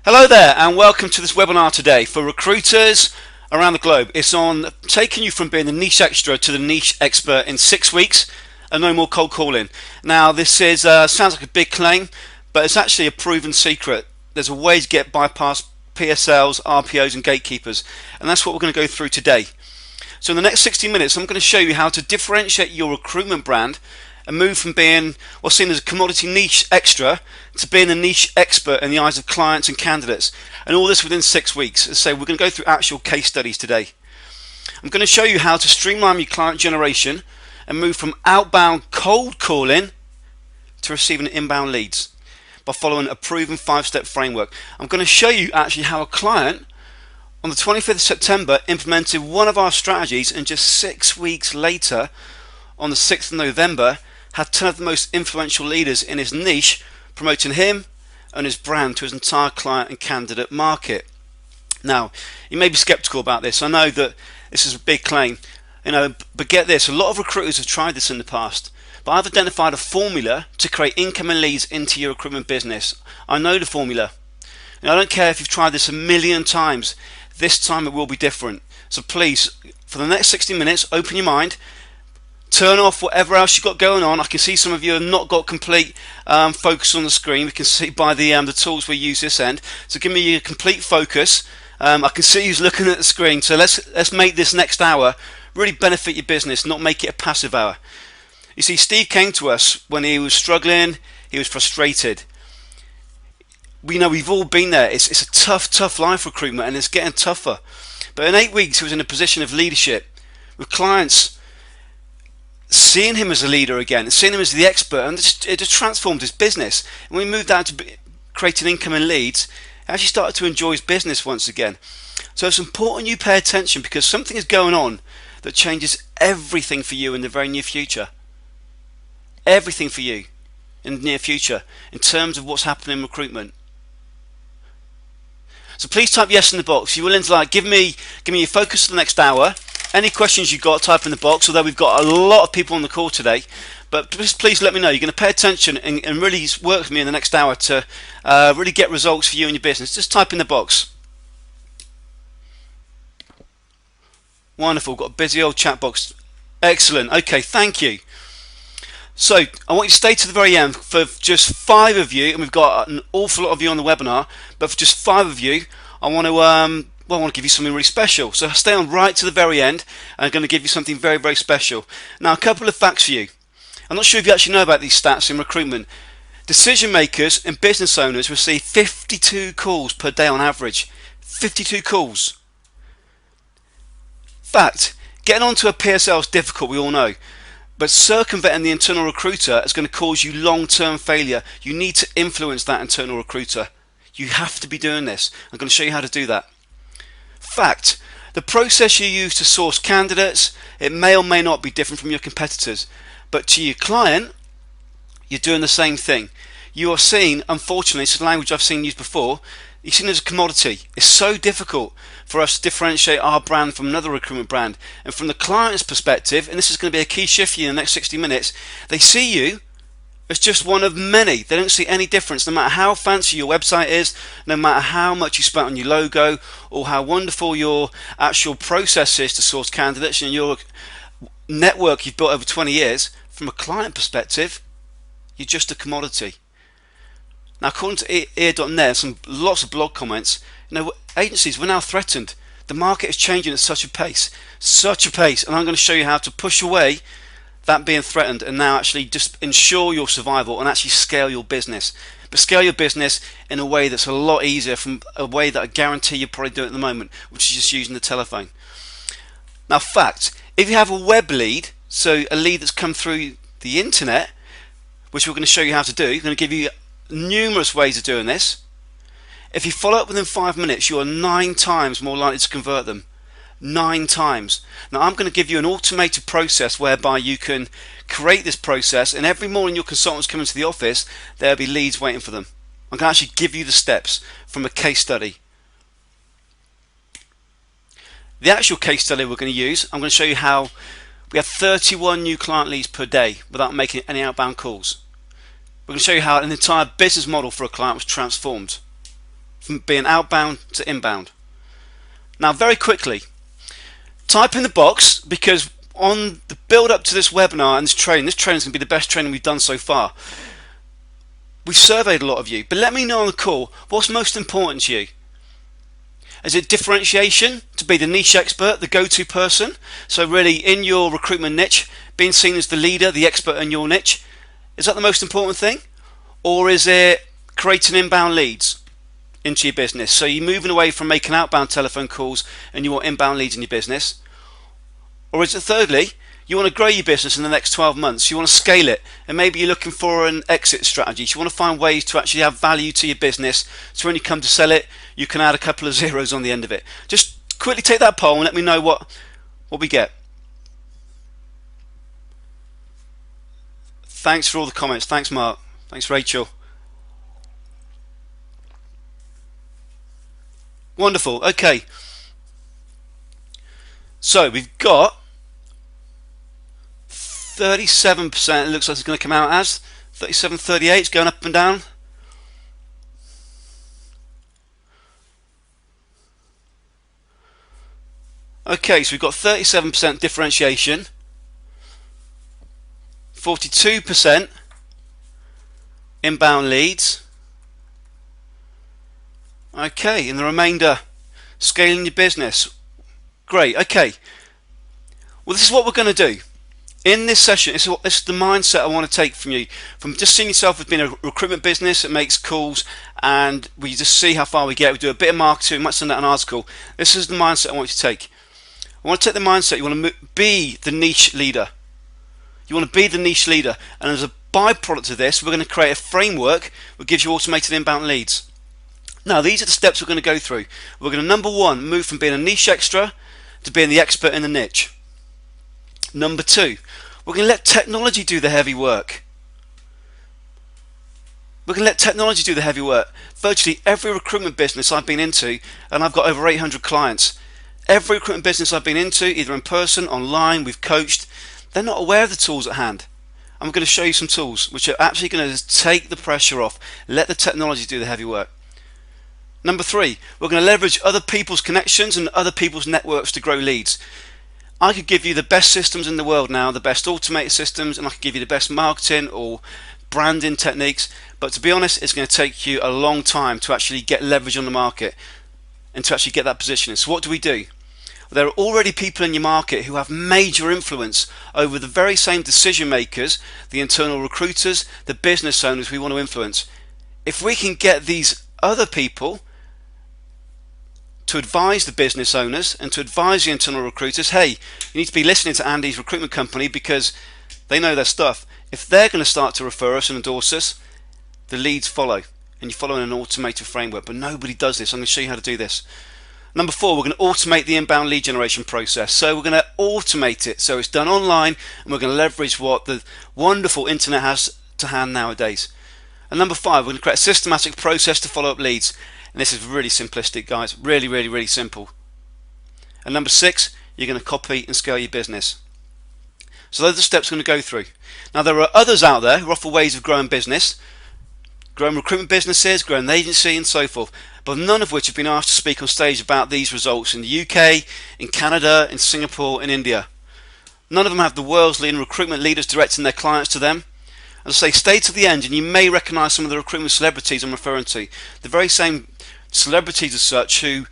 Hello there and welcome to this webinar today for recruiters around the globe. It's on taking you from being the niche extra to the niche expert in 6 weeks and no more cold calling. Now this is sounds like a big claim, but it's actually a proven secret. There's a way to get bypass PSLs, RPOs and gatekeepers, and that's what we're going to go through today. So in the next 60 minutes I'm going to show you how to differentiate your recruitment brand and move from being what's seen as a commodity niche extra to being a niche expert in the eyes of clients and candidates, and all this within 6 weeks. So we're going to go through actual case studies today. I'm going to show you how to streamline your client generation and move from outbound cold calling to receiving inbound leads by following a proven 5-step framework. I'm going to show you actually how a client on the 25th of September implemented one of our strategies, and just 6 weeks later on the 6th of November had 10 of the most influential leaders in his niche promoting him and his brand to his entire client and candidate market. Now, you may be skeptical about this. I know that this is a big claim, but get this, a lot of recruiters have tried this in the past, but I've identified a formula to create incoming leads into your recruitment business. I know the formula. I don't care if you've tried this a million times, this time it will be different. So please, for the next 60 minutes, open your mind. Turn off whatever else you've got going on. I can see some of you have not got complete focus on the screen. We can see by the tools we use this end. So give me your complete focus. I can see who's looking at the screen. So let's make this next hour really benefit your business, not make it a passive hour. You see, Steve came to us when he was struggling. He was frustrated. We know we've all been there. It's a tough life, recruitment, and it's getting tougher. But in 8 weeks, he was in a position of leadership with clients seeing him as a leader again, seeing him as the expert, and it just transformed his business. And when we moved out to creating incoming leads, he actually started to enjoy his business once again. So it's important you pay attention, because something is going on that changes everything for you in the very near future. Everything for you in the near future in terms of what's happening in recruitment. So please type yes in the box. You're willing to give me your focus for the next hour. Any questions you've got, type in the box, although we've got a lot of people on the call today. But just please let me know. You're going to pay attention and really work with me in the next hour to really get results for you and your business. Just type in the box. Wonderful. Got a busy old chat box. Excellent. Okay, thank you. So I want you to stay to the very end. For just 5 of you, and we've got an awful lot of you on the webinar, but for just 5 of you, I want to give you something really special. So stay on right to the very end, and I'm going to give you something very, very special. Now, a couple of facts for you. I'm not sure if you actually know about these stats in recruitment. Decision makers and business owners receive 52 calls per day on average. 52 calls. Fact, getting onto a PSL is difficult, we all know. But circumventing the internal recruiter is going to cause you long-term failure. You need to influence that internal recruiter. You have to be doing this. I'm going to show you how to do that. Fact, the process you use to source candidates, it may or may not be different from your competitors, but to your client, you're doing the same thing. You are seen, unfortunately, it's a language I've seen used before, you're seen as a commodity. It's so difficult for us to differentiate our brand from another recruitment brand. And from the client's perspective, and this is going to be a key shift for you in the next 60 minutes, they see you as just one of many. They don't see any difference, no matter how fancy your website is, no matter how much you spent on your logo, or how wonderful your actual process is to source candidates and your network you've built over 20 years. From a client perspective, you're just a commodity. Now, according to ear.net, lots of blog comments, agencies, we're now threatened. The market is changing at such a pace, and I'm going to show you how to push away that being threatened and now actually just ensure your survival and actually scale your business. But scale your business in a way that's a lot easier, from a way that I guarantee you're probably doing at the moment, which is just using the telephone. Now, fact, if you have a web lead, so a lead that's come through the internet, which we're going to show you how to do, I'm going to give you numerous ways of doing this. If you follow up within 5 minutes, you are 9 times more likely to convert them. 9 times. Now, I'm going to give you an automated process whereby you can create this process, and every morning your consultants come into the office, there'll be leads waiting for them. I'm going to actually give you the steps from a case study. The actual case study we're going to use, I'm going to show you how we have 31 new client leads per day without making any outbound calls. We're going to show you how an entire business model for a client was transformed from being outbound to inbound. Now, very quickly, type in the box, because on the build up to this webinar and this training is going to be the best training we've done so far. We've surveyed a lot of you, but let me know on the call, what's most important to you? Is it differentiation, to be the niche expert, the go-to person? So really in your recruitment niche, being seen as the leader, the expert in your niche. Is that the most important thing? Or is it creating inbound leads into your business? So you're moving away from making outbound telephone calls and you want inbound leads in your business? Or is it thirdly, you want to grow your business in the next 12 months, you want to scale it, and maybe you're looking for an exit strategy. So you want to find ways to actually add value to your business, so when you come to sell it, you can add a couple of zeros on the end of it. Just quickly take that poll and let me know what we get. Thanks for all the comments. Thanks, Mark. Thanks, Rachel. Wonderful. Okay. So we've got 37%, it looks like it's going to come out as 37, 38, it's going up and down. Okay, so we've got 37% differentiation, 42% inbound leads. Okay, and the remainder scaling your business. Great. Okay, well, this is what we're going to do in this session. This is the mindset I want to take from you, from just seeing yourself as being a recruitment business that makes calls and we just see how far we get. We do a bit of marketing, we might send out an article. This is the mindset I want you to take. I want to take the mindset, you want to be the niche leader. You want to be the niche leader, and as a byproduct of this, we're going to create a framework that gives you automated inbound leads. Now, these are the steps we're going to go through. We're going to, number one, move from being a niche extra to being the expert in the niche. Number two, we're going to let technology do the heavy work. We're going to let technology do the heavy work. Virtually every recruitment business I've been into, and I've got over 800 clients, every recruitment business I've been into, either in person, online, we've coached, they're not aware of the tools at hand. I'm going to show you some tools which are actually going to take the pressure off, let the technology do the heavy work. Number three, we're going to leverage other people's connections and other people's networks to grow leads. I could give you the best systems in the world now, the best automated systems, and I could give you the best marketing or branding techniques, but to be honest, it's going to take you a long time to actually get leverage on the market and to actually get that positioning. So what do? There are already people in your market who have major influence over the very same decision makers, the internal recruiters, the business owners we want to influence. If we can get these other people to advise the business owners and to advise the internal recruiters, hey, you need to be listening to Andy's recruitment company because they know their stuff. If they're going to start to refer us and endorse us, the leads follow, and you follow in an automated framework. But nobody does this. I'm going to show you how to do this. Number four, we're going to automate the inbound lead generation process. So we're going to automate it so it's done online, and we're going to leverage what the wonderful internet has to hand nowadays. And number five, we're going to create a systematic process to follow up leads. And this is really simplistic, guys. Really, really, really simple. And number six, you're going to copy and scale your business. So those are the steps we're going to go through. Now, there are others out there who offer ways of growing business, growing recruitment businesses, growing an agency, and so forth, but none of which have been asked to speak on stage about these results in the UK, in Canada, in Singapore, in India. None of them have the world's leading recruitment leaders directing their clients to them. And I say, stay to the end, and you may recognise some of the recruitment celebrities I'm referring to. The very same celebrities as such who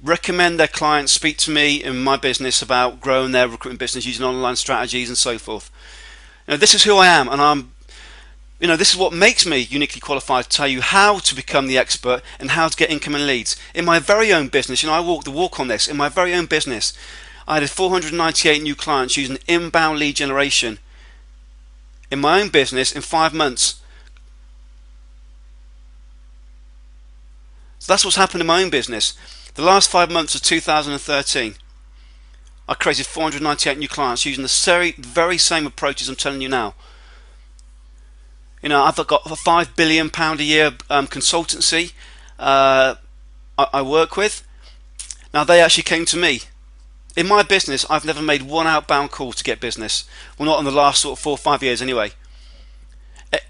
recommend their clients speak to me in my business about growing their recruitment business using online strategies and so forth. This is who I am, and this is what makes me uniquely qualified to tell you how to become the expert and how to get incoming leads. In my very own business, I walk the walk on this. In my very own business, I had 498 new clients using inbound lead generation in my own business in 5 months. So that's what's happened in my own business. The last 5 months of 2013, I created 498 new clients using the very same approaches I'm telling you now. I've got a £5 billion a year consultancy I work with. Now, they actually came to me. In my business, I've never made one outbound call to get business. Well, not in the last sort of 4 or 5 years anyway.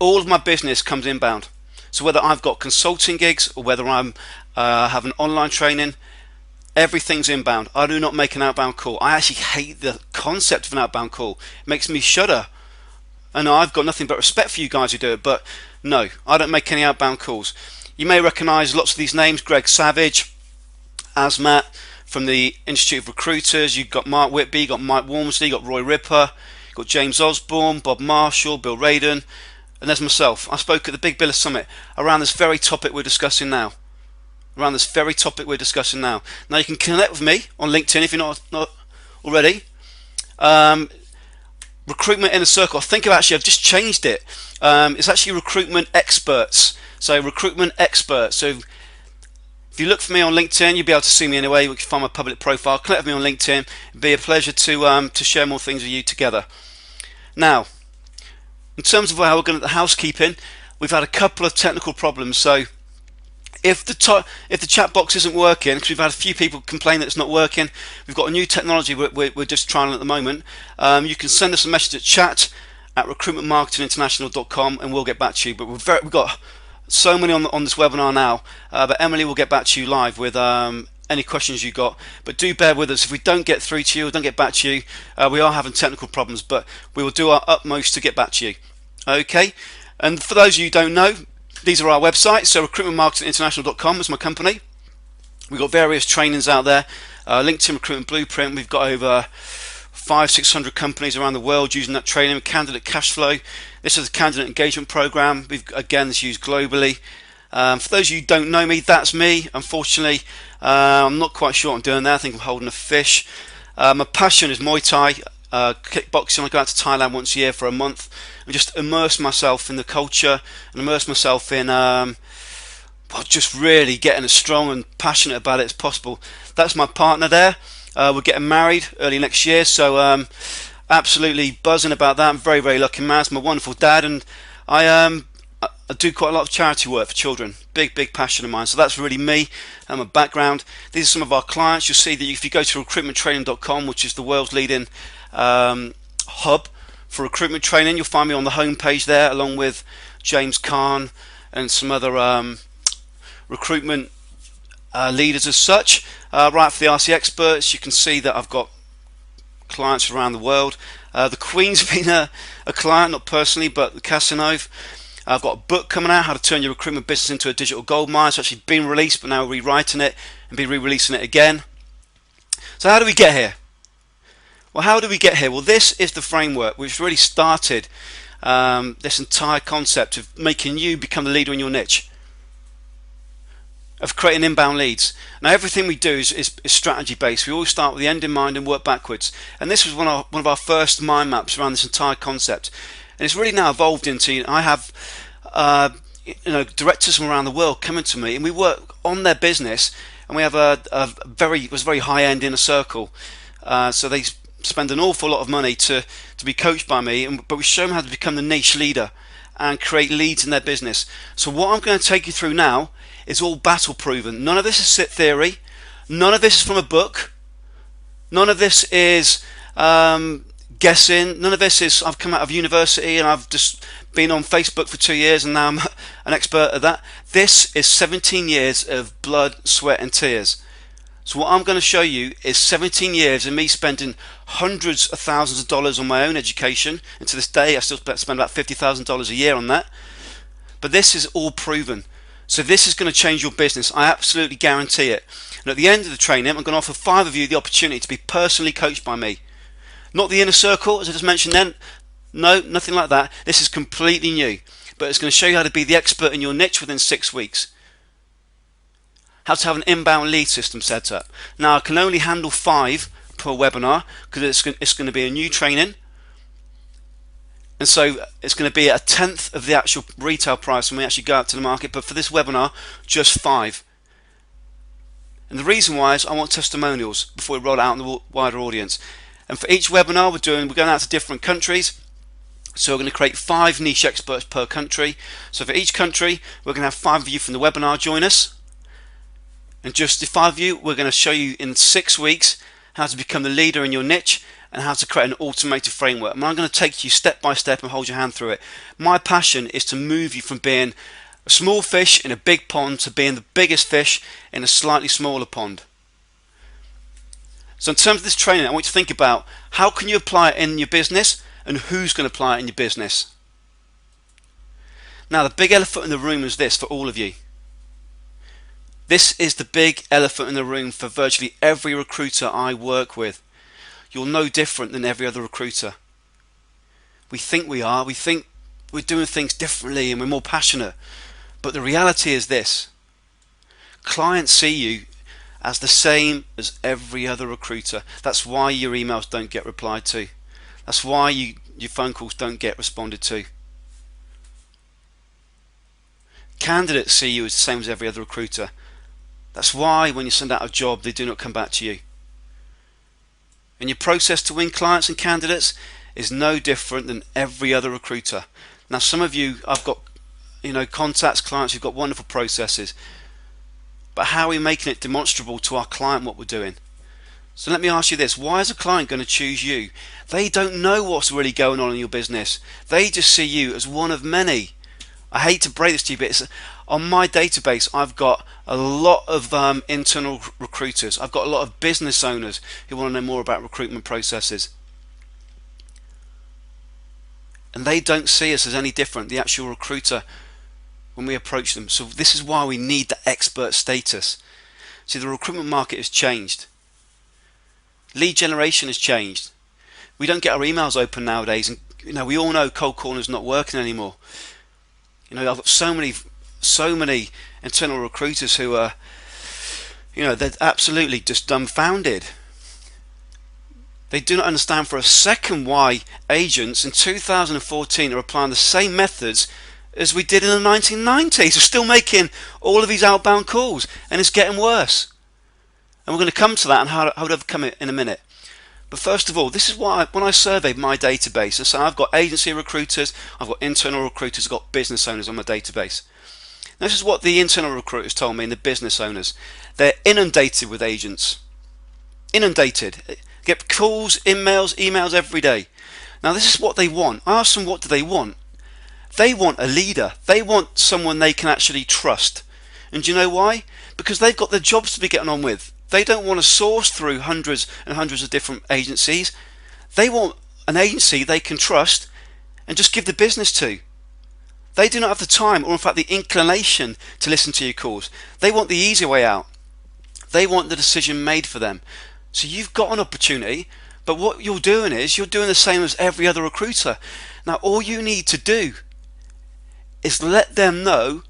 All of my business comes inbound. So whether I've got consulting gigs or whether I'm having online training, everything's inbound. I do not make an outbound call. I actually hate the concept of an outbound call. It makes me shudder. And I've got nothing but respect for you guys who do it, but no, I don't make any outbound calls. You may recognize lots of these names: Greg Savage, Asmat from the Institute of Recruiters. You've got Mark Whitby, you've got Mike Walmsley, you've got Roy Ripper, you've got James Osborne, Bob Marshall, Bill Radon, and there's myself. I spoke at the Big Biller Summit around this very topic we're discussing now. Now you can connect with me on LinkedIn if you're not already. Recruitment Inner Circle. I think I've just changed it. It's actually Recruitment Experts. So Recruitment Experts. So if you look for me on LinkedIn, you'll be able to see me anyway. You can find my public profile. Connect with me on LinkedIn. It'd be a pleasure to share more things with you together. Now, in terms of how we're going to the housekeeping, we've had a couple of technical problems. So if the chat box isn't working, because we've had a few people complain that it's not working, we've got a new technology we're just trying at the moment. You can send us a message at chat@recruitmentmarketinginternational.com and we'll get back to you. But we've got so many on this webinar now, but Emily will get back to you live with any questions you got. But do bear with us if we don't get through to you or don't get back to you. We are having technical problems, but we will do our utmost to get back to you. Okay, and for those of you who don't know, these are our websites. So recruitmentmarketinginternational.com is my company. We've got various trainings out there. LinkedIn Recruitment Blueprint. We've got over 500-600 companies around the world using that training. Candidate cash flow. This is the candidate engagement program. This used globally. For those of you who don't know me, that's me. Unfortunately, I'm not quite sure what I'm doing there. I think I'm holding a fish. My passion is Muay Thai, kickboxing. I go out to Thailand once a year for a month and just immerse myself in the culture and immerse myself in just really getting as strong and passionate about it as possible. That's my partner there. We're getting married early next year, so absolutely buzzing about that. I'm very, very lucky man. It's my wonderful dad, and I do quite a lot of charity work for children. Big passion of mine. So that's really me and my background. These are some of our clients. You'll see that if you go to recruitmenttraining.com, which is the world's leading hub for recruitment training, you'll find me on the home page there, along with James Kahn and some other recruitment leaders as such. Right for the RC experts, you can see that I've got clients around the world. The Queen's been a client, not personally, but the Casanova. I've got a book coming out, How to Turn Your Recruitment Business into a Digital Gold Mine. It's actually been released, but now we're rewriting it and be re-releasing it again. So how do we get here? Well, how do we get here? Well, this is the framework which really started this entire concept of making you become the leader in your niche, of creating inbound leads. Now, everything we do is strategy based. We always start with the end in mind and work backwards. And this was one of our first mind maps around this entire concept. And it's really now evolved into, I have directors from around the world coming to me, and we work on their business, and we have a very high end inner circle. So they spend an awful lot of money to be coached by me, but we show them how to become the niche leader and create leads in their business. So what I'm going to take you through now is all battle proven. None of this is sit theory. None of this is from a book. None of this is guessing. None of this is I've come out of university and I've just been on Facebook for 2 years and now I'm an expert at that. This is 17 years of blood, sweat and tears. So what I'm going to show you is 17 years of me spending hundreds of thousands of dollars on my own education, and to this day I still spend about $50,000 a year on that. But this is all proven. So this is going to change your business. I absolutely guarantee it. And at the end of the training, I'm going to offer 5 of you the opportunity to be personally coached by me. Not the inner circle, as I just mentioned then. No, nothing like that. This is completely new. But it's going to show you how to be the expert in your niche within 6 weeks. How to have an inbound lead system set up. Now, I can only handle 5 per webinar because it's going to be a new training. And so it's going to be a tenth of the actual retail price when we actually go out to the market. But for this webinar, just 5. And the reason why is I want testimonials before we roll it out in the wider audience. And for each webinar we're going out to different countries. So we're going to create 5 niche experts per country. So for each country, we're going to have 5 of you from the webinar join us. And just the 5 of you, we're going to show you in 6 weeks how to become the leader in your niche and how to create an automated framework. And I'm going to take you step by step and hold your hand through it. My passion is to move you from being A small fish in a big pond to being the biggest fish in a slightly smaller pond. So in terms of this training, I want you to think about how can you apply it in your business and who's going to apply it in your business. Now the big elephant in the room is this for all of you. This is the big elephant in the room for virtually every recruiter I work with. You're no different than every other recruiter. We think we are, we think we're doing things differently and we're more passionate. But the reality is this: clients see you as the same as every other recruiter. That's why your emails don't get replied to. That's why your phone calls don't get responded to. Candidates see you as the same as every other recruiter. That's why when you send out a job, they do not come back to you. And your process to win clients and candidates is no different than every other recruiter. Now some of you, I've got contacts, clients who've got wonderful processes, but how are we making it demonstrable to our client what we're doing? So let me ask you this: why is a client going to choose you? They don't know what's really going on in your business. They just see you as one of many. I hate to break this to you, but on my database I've got a lot of internal recruiters. I've got a lot of business owners who want to know more about recruitment processes. And they don't see us as any different, the actual recruiter, when we approach them. So this is why we need the expert status. See, the recruitment market has changed. Lead generation has changed. We don't get our emails open nowadays, and we all know cold calling is not working anymore. I've got so many internal recruiters who are, they're absolutely just dumbfounded. They do not understand for a second why agents in 2014 are applying the same methods as we did in the 1990s. We're still making all of these outbound calls, and it's getting worse. And we're going to come to that and how to overcome it in a minute. But first of all, this is why when I surveyed my database, and so I've got agency recruiters, I've got internal recruiters, I've got business owners on my database. Now, this is what the internal recruiters told me, and the business owners. They're inundated with agents. Inundated. Get calls, emails every day. Now this is what they want. I asked them, what do they want? They want a leader. They want someone they can actually trust. And do you know why? Because they've got their jobs to be getting on with. They don't want to source through hundreds and hundreds of different agencies. They want an agency they can trust and just give the business to. They do not have the time or in fact the inclination to listen to your calls. They want the easy way out. They want the decision made for them. So you've got an opportunity, but what you're doing is you're doing the same as every other recruiter. Now all you need to do is let them know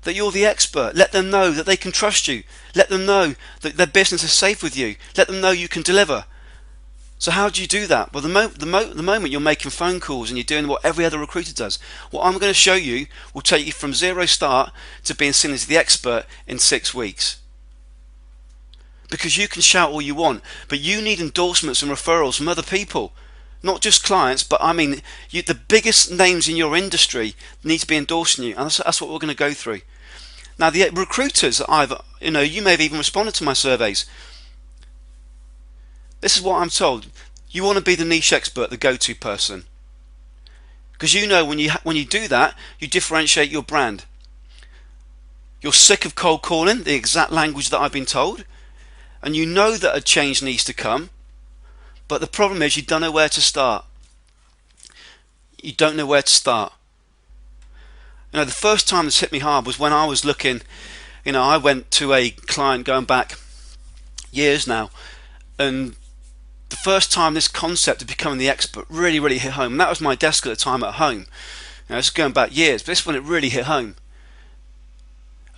that you're the expert. Let them know that they can trust you. Let them know that their business is safe with you. Let them know you can deliver. So how do you do that? Well, the moment you're making phone calls and you're doing what every other recruiter does, what I'm going to show you will take you from zero start to being seen as the expert in 6 weeks. Because you can shout all you want, but you need endorsements and referrals from other people, not just clients, but I mean the biggest names in your industry need to be endorsing you, and that's what we're going to go through. Now the recruiters that you may have even responded to my surveys. This is what I'm told: you want to be the niche expert, the go-to person, because when you do that, you differentiate your brand. You're sick of cold calling, the exact language that I've been told. And you know that a change needs to come, but the problem is you don't know where to start. You don't know where to start. The first time this hit me hard was when I was looking, I went to a client going back years now, and the first time this concept of becoming the expert really hit home. And that was my desk at the time at home. It's going back years, but this one it really hit home.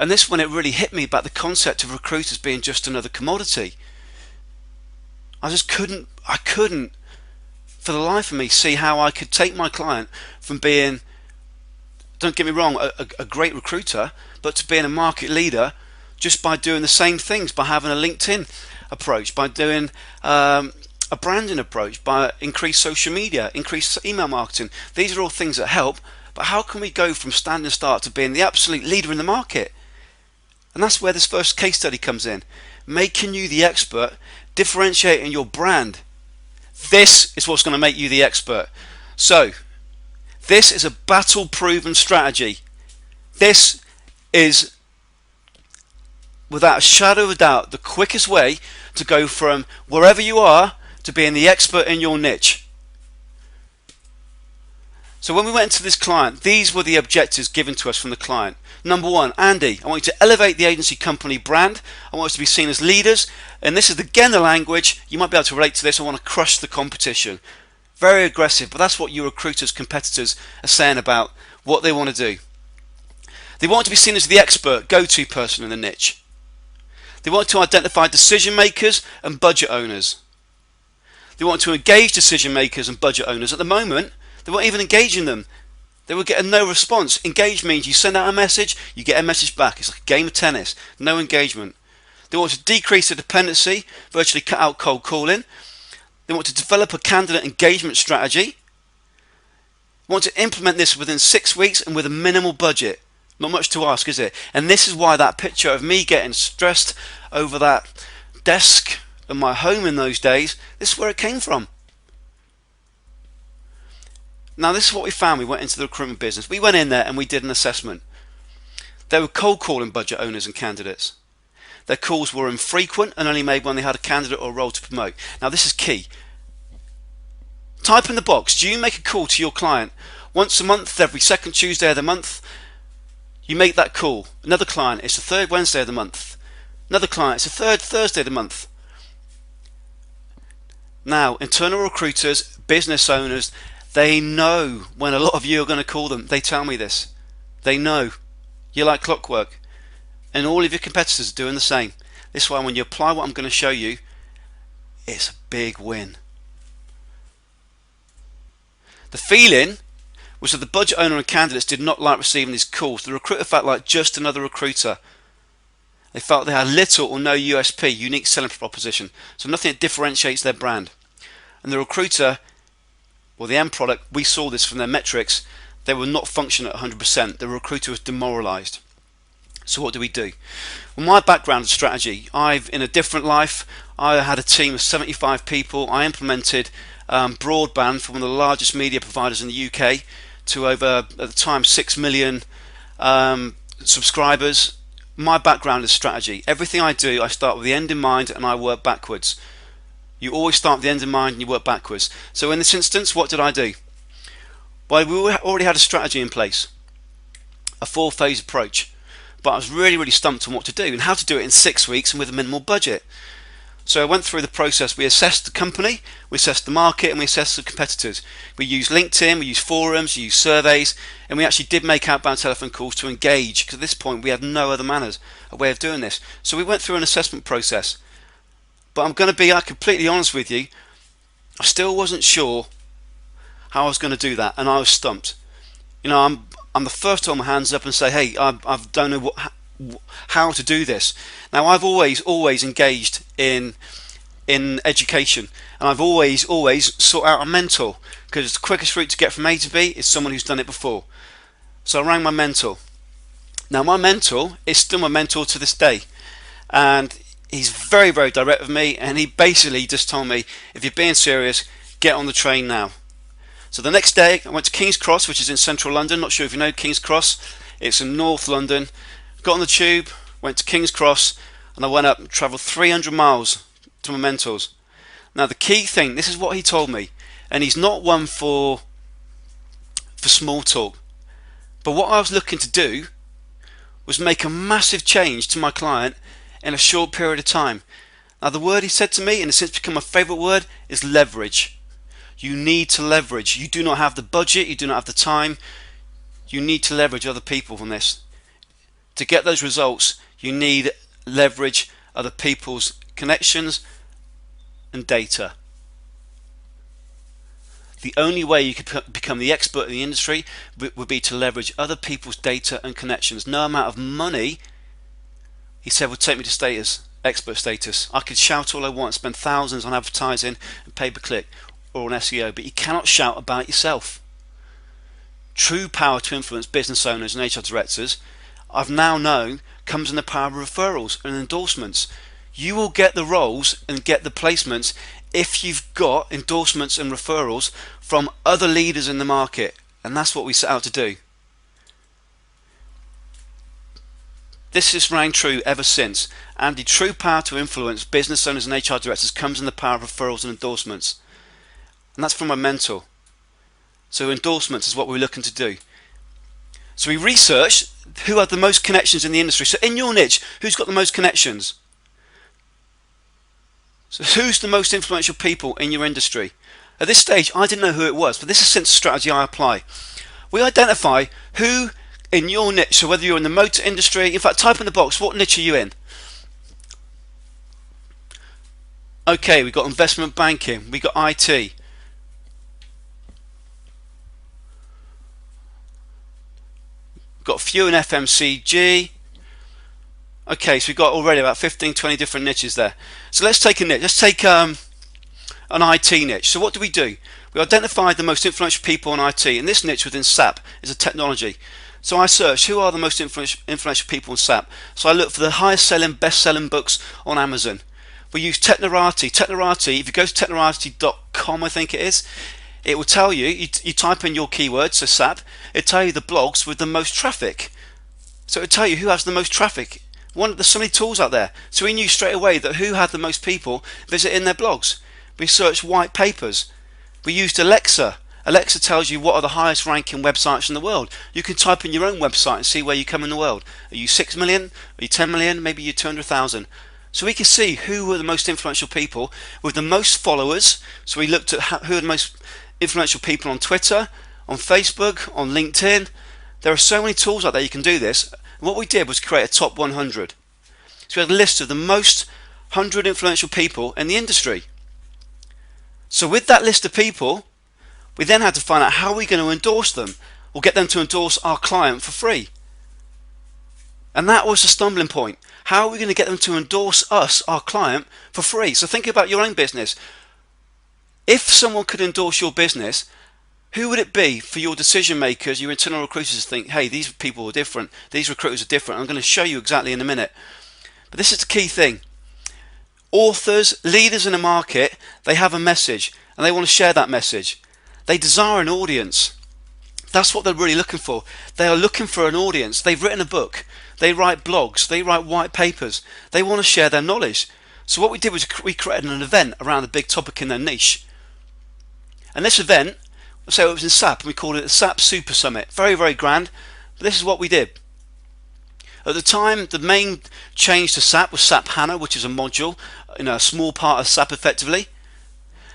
And this one it really hit me about the concept of recruiters being just another commodity. I couldn't for the life of me see how I could take my client from being, don't get me wrong, a great recruiter, but to being a market leader just by doing the same things, by having a LinkedIn approach, by doing a branding approach, by increased social media, increased email marketing. These are all things that help, but how can we go from standing start to being the absolute leader in the market? And that's where this first case study comes in. Making you the expert, differentiating your brand. This is what's going to make you the expert. So, this is a battle-proven strategy. This is, without a shadow of a doubt, the quickest way to go from wherever you are to being the expert in your niche. So when we went to this client, these were the objectives given to us from the client. Number one, Andy, I want you to elevate the agency company brand. I want us to be seen as leaders. And this is again the language, you might be able to relate to this. I want to crush the competition. Very aggressive, but that's what your recruiters, competitors are saying about what they want to do. They want to be seen as the expert, go-to person in the niche. They want to identify decision makers and budget owners. They want to engage decision makers and budget owners. At the moment, they weren't even engaging them. They were getting no response. Engage means you send out a message, you get a message back. It's like a game of tennis. No engagement. They want to decrease the dependency, virtually cut out cold calling. They want to develop a candidate engagement strategy. They want to implement this within 6 weeks and with a minimal budget. Not much to ask, is it? And this is why that picture of me getting stressed over that desk in my home in those days, this is where it came from. Now this is what we found. We went into the recruitment business. We went in there and we did an assessment. They were cold calling budget owners and candidates. Their calls were infrequent and only made when they had a candidate or a role to promote. Now this is key. Type in the box, do you make a call to your client once a month, every second Tuesday of the month? You make that call. Another client, it's the third Wednesday of the month. Another client, it's the third Thursday of the month. Now, internal recruiters, business owners, they know when a lot of you are going to call them. They tell me this. They know. You're like clockwork. And all of your competitors are doing the same. This is why when you apply what I'm going to show you, it's a big win. The feeling was that the budget owner and candidates did not like receiving these calls. The recruiter felt like just another recruiter. They felt they had little or no USP, unique selling proposition, so nothing that differentiates their brand. And the recruiter, well, the end product, we saw this from their metrics, they were not functioning at 100%. The recruiter was demoralized. So what do we do? Well, my background is strategy. In a different life, I had a team of 75 people. I implemented broadband for one of the largest media providers in the UK to over, at the time, 6 million subscribers. My background is strategy. Everything I do, I start with the end in mind and I work backwards. You always start with the end in mind and you work backwards. So in this instance, what did I do? Well, we already had a strategy in place, a 4-phase approach. But I was really stumped on what to do and how to do it in 6 weeks and with a minimal budget. So I went through the process. We assessed the company, we assessed the market, and we assessed the competitors. We used LinkedIn, we used forums, we used surveys, and we actually did make outbound telephone calls to engage, because at this point we had no other a way of doing this. So we went through an assessment process. But I'm going to be completely honest with you, I still wasn't sure how I was going to do that, and I was stumped. You know, I'm the first to hold my hands up and say, hey, I don't know how to do this. Now, I've always engaged in education, and I've always sought out a mentor, because the quickest route to get from A to B is someone who's done it before. So I rang my mentor. Now, my mentor is still my mentor to this day, and he's very direct with me, and he basically just told me, if you're being serious, get on the train now. So the next day I went to King's Cross, which is in central London. Not sure if you know King's Cross. It's in North London. Got on the tube, went to King's Cross, and I went up and travelled 300 miles to my mentors. Now the key thing, this is what he told me, and he's not one for small talk, but what I was looking to do was make a massive change to my client in a short period of time. Now the word he said to me, and it's since become my favourite word, is leverage. You need to leverage. You do not have the budget, you do not have the time. You need to leverage other people on this. To get those results, you need leverage other people's connections and data. The only way you could become the expert in the industry would be to leverage other people's data and connections. No amount of money, he said, would take me to expert status. I could shout all I want, spend thousands on advertising and pay-per-click or on SEO, but you cannot shout about yourself. True power to influence business owners and HR directors, I've now known, comes in the power of referrals and endorsements. You will get the roles and get the placements if you've got endorsements and referrals from other leaders in the market, and that's what we set out to do. This has rang true ever since, and the true power to influence business owners and HR directors comes in the power of referrals and endorsements. And that's from my mentor. So endorsements is what we're looking to do. So we researched who had the most connections in the industry. So in your niche, who's got the most connections? So who's the most influential people in your industry? At this stage, I didn't know who it was, but this is since strategy I apply. We identify who in your niche, so whether you're in the motor industry, in fact, type in the box, what niche are you in? Okay, we've got investment banking, we've got IT. We've got a few in FMCG. Okay, so we've got already about 15, 20 different niches there. So let's take a niche. Let's take an IT niche. So what do? We identified the most influential people in IT, and this niche within SAP is a technology. So I searched who are the most influential people in SAP. So I looked for the highest selling, best selling books on Amazon. We use Technorati. Technorati, if you go to technorati.com, I think it is, it will tell you, you type in your keywords, so SAP, it'll tell you the blogs with the most traffic. So it'll tell you who has the most traffic. There's so many tools out there. So we knew straight away that who had the most people visiting their blogs. We searched white papers. We used Alexa. Alexa tells you what are the highest ranking websites in the world. You can type in your own website and see where you come in the world. Are you 6 million? Are you 10 million? Maybe you're 200,000. So we can see who were the most influential people with the most followers. So we looked at who are the most influential people on Twitter, on Facebook, on LinkedIn. There are so many tools out there you can do this. What we did was create a top 100. So we had a list of the most 100 influential people in the industry. So with that list of people, we then had to find out how we're going to endorse them or get them to endorse our client for free. And that was the stumbling point. How are we going to get them to endorse us, our client, for free? So think about your own business. If someone could endorse your business, who would it be for your decision makers, your internal recruiters to think, hey, these people are different, these recruiters are different. I'm going to show you exactly in a minute. But this is the key thing. Authors, leaders in the market, they have a message and they want to share that message. They desire an audience. That's what they're really looking for. They are looking for an audience. They've written a book. They write blogs. They write white papers. They want to share their knowledge. So what we did was we created an event around a big topic in their niche. And this event, so it was in SAP, and we called it the SAP Super Summit. Very, very grand. But this is what we did. At the time, the main change to SAP was SAP HANA, which is a module, a small part of SAP effectively.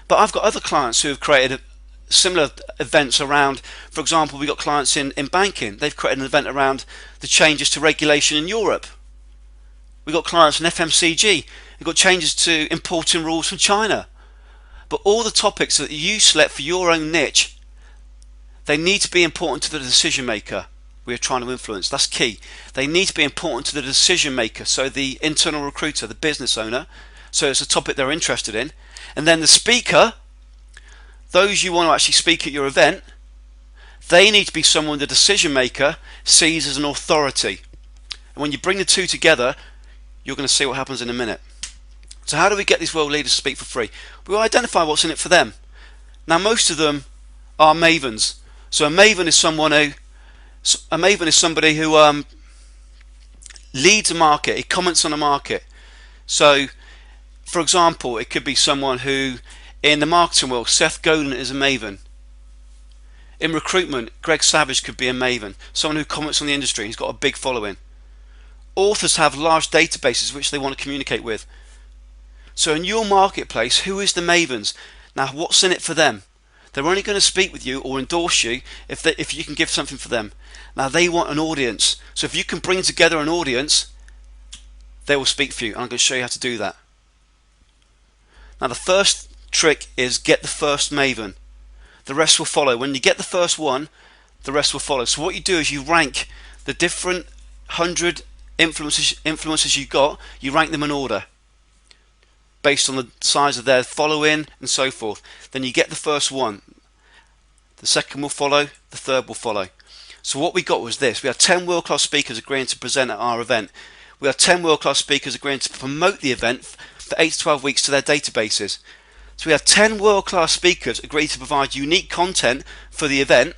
But I've got other clients who have created similar events around, for example, we've got clients in banking. They've created an event around the changes to regulation in Europe. We've got clients in FMCG. We've got changes to importing rules from China. But all the topics that you select for your own niche, they need to be important to the decision maker we are trying to influence. That's key. They need to be important to the decision maker, so the internal recruiter, the business owner, so it's a topic they're interested in. And then the speaker, those you want to actually speak at your event, they need to be someone the decision maker sees as an authority. And when you bring the two together, you're going to see what happens in a minute. So how do we get these world leaders to speak for free? We identify what's in it for them. Now most of them are mavens. So a maven is somebody who leads a market. He comments on a market. So for example, it could be someone who, in the marketing world, Seth Godin is a maven. In recruitment, Greg Savage could be a maven. Someone who comments on the industry. He's got a big following. Authors have large databases which they want to communicate with. So in your marketplace, who is the mavens? Now what's in it for them? They're only going to speak with you or endorse you if you can give something for them. Now they want an audience. So if you can bring together an audience, they will speak for you. And I'm going to show you how to do that. Now the first trick is get the first maven. The rest will follow. When you get the first one, the rest will follow. So what you do is you rank the different 100 influencers you got. You rank them in order based on the size of their following and so forth. Then you get the first one. The second will follow. The third will follow. So what we got was this. We had 10 world-class speakers agreeing to present at our event. We had 10 world-class speakers agreeing to promote the event for 8 to 12 weeks to their databases. So we had 10 world-class speakers agree to provide unique content for the event,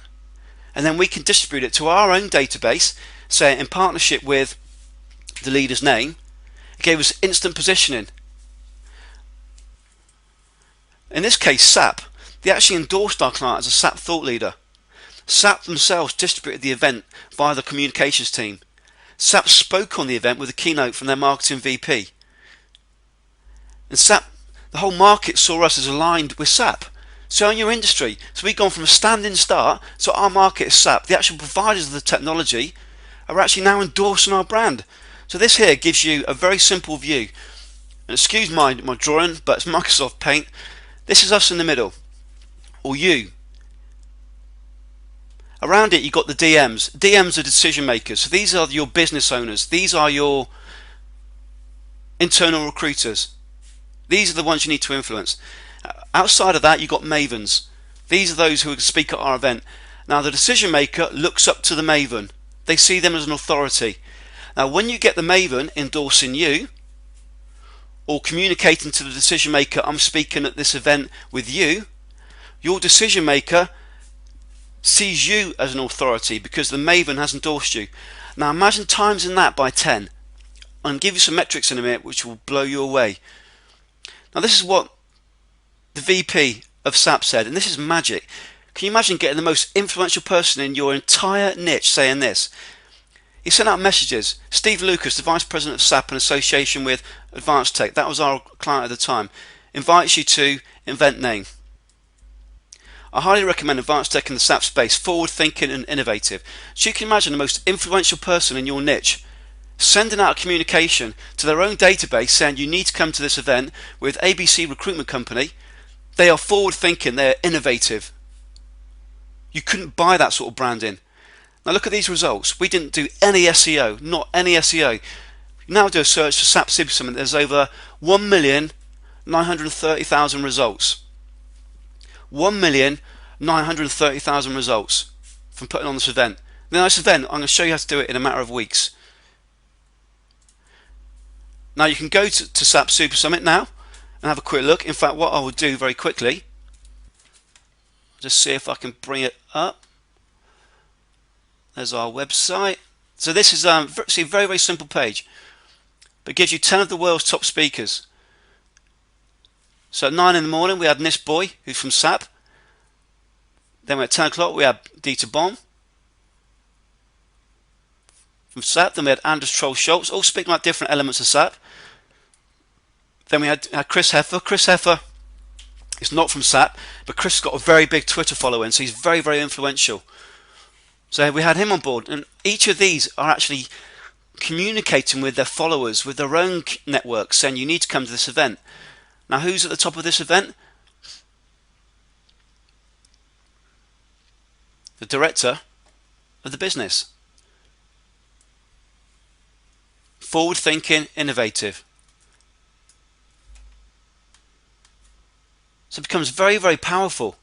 and then we can distribute it to our own database, say in partnership with the leader's name, it gave us instant positioning. In this case, SAP, they actually endorsed our client as a SAP thought leader. SAP themselves distributed the event via the communications team. SAP spoke on the event with a keynote from their marketing VP. And SAP, the whole market saw us as aligned with SAP. So in your industry, so we've gone from a standing start, so our market is SAP. The actual providers of the technology are actually now endorsing our brand. So this here gives you a very simple view. And excuse my drawing, but it's Microsoft Paint. This is us in the middle, or you. Around it, you've got the DMs. DMs are decision makers. So these are your business owners. These are your internal recruiters. These are the ones you need to influence. Outside of that, you've got Mavens. These are those who speak at our event. Now, the decision maker looks up to the Maven. They see them as an authority. Now, when you get the Maven endorsing you, or communicating to the decision maker, I'm speaking at this event with you, your decision maker sees you as an authority because the Maven has endorsed you. Now imagine times in that by 10. I'll give you some metrics in a minute which will blow you away. Now this is what the VP of SAP said, and this is magic. Can you imagine getting the most influential person in your entire niche saying this? He sent out messages. Steve Lucas, the Vice President of SAP in association with Advanced Tech, that was our client at the time, invites you to event name. I highly recommend Advanced Tech in the SAP space, forward thinking and innovative. So you can imagine the most influential person in your niche sending out a communication to their own database saying you need to come to this event with ABC Recruitment Company. They are forward thinking, they're innovative. You couldn't buy that sort of branding. Now look at these results. We didn't do any SEO, not any SEO. Now do a search for SAP Super Summit. There's over 1,930,000 results. 1,930,000 results from putting on this event. Now this event, I'm going to show you how to do it in a matter of weeks. Now you can go to SAP Super Summit now and have a quick look. In fact, what I will do very quickly, just see if I can bring it up. There's our website. So this is see, a very, very simple page, but it gives you 10 of the world's top speakers. So at 9 in the morning we had Nis Boy, who's from SAP. Then at 10 o'clock we had Dieter Bohm from SAP. Then we had Anders Troll-Schultz, all speaking about different elements of SAP. Then we had Chris Heffer. Chris Heffer is not from SAP, but Chris has got a very big Twitter following, so he's very, very influential. So we had him on board, and each of these are actually communicating with their followers, with their own networks, saying you need to come to this event. Now who's at the top of this event? The director of the business. Forward thinking, innovative. So it becomes very, very powerful.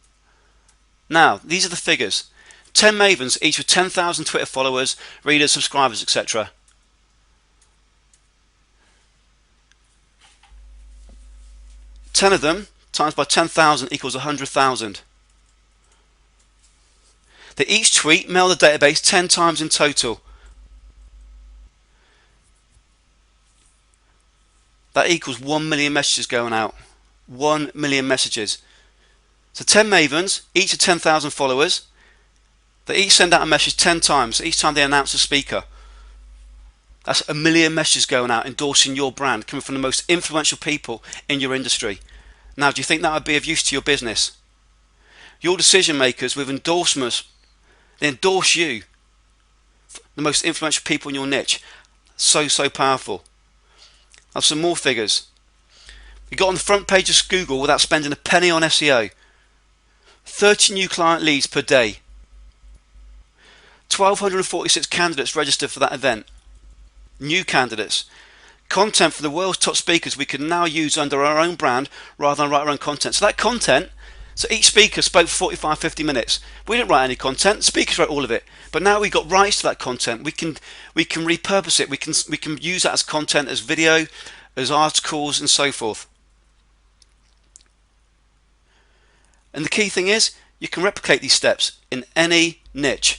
Now these are the figures. 10 Mavens, each with 10,000 Twitter followers, readers, subscribers, etc. Ten of them times by 10,000 equals 100,000. They each tweet, mail the database 10 times in total. That equals 1 million messages going out. 1 million messages. So 10 Mavens, each of 10,000 followers. They each send out a message 10 times, each time they announce a speaker. That's 1 million messages going out endorsing your brand, coming from the most influential people in your industry. Now, do you think that would be of use to your business? Your decision makers with endorsements, they endorse you, the most influential people in your niche. So, so powerful. I have some more figures. We got on the front page of Google without spending a penny on SEO. 30 new client leads per day. 1,246 candidates registered for that event. New candidates. Content for the world's top speakers we can now use under our own brand rather than write our own content. So that content, so each speaker spoke for 45-50 minutes. We didn't write any content, the speakers wrote all of it. But now we've got rights to that content. We can repurpose it. We can use that as content, as video, as articles and so forth. And the key thing is you can replicate these steps in any niche.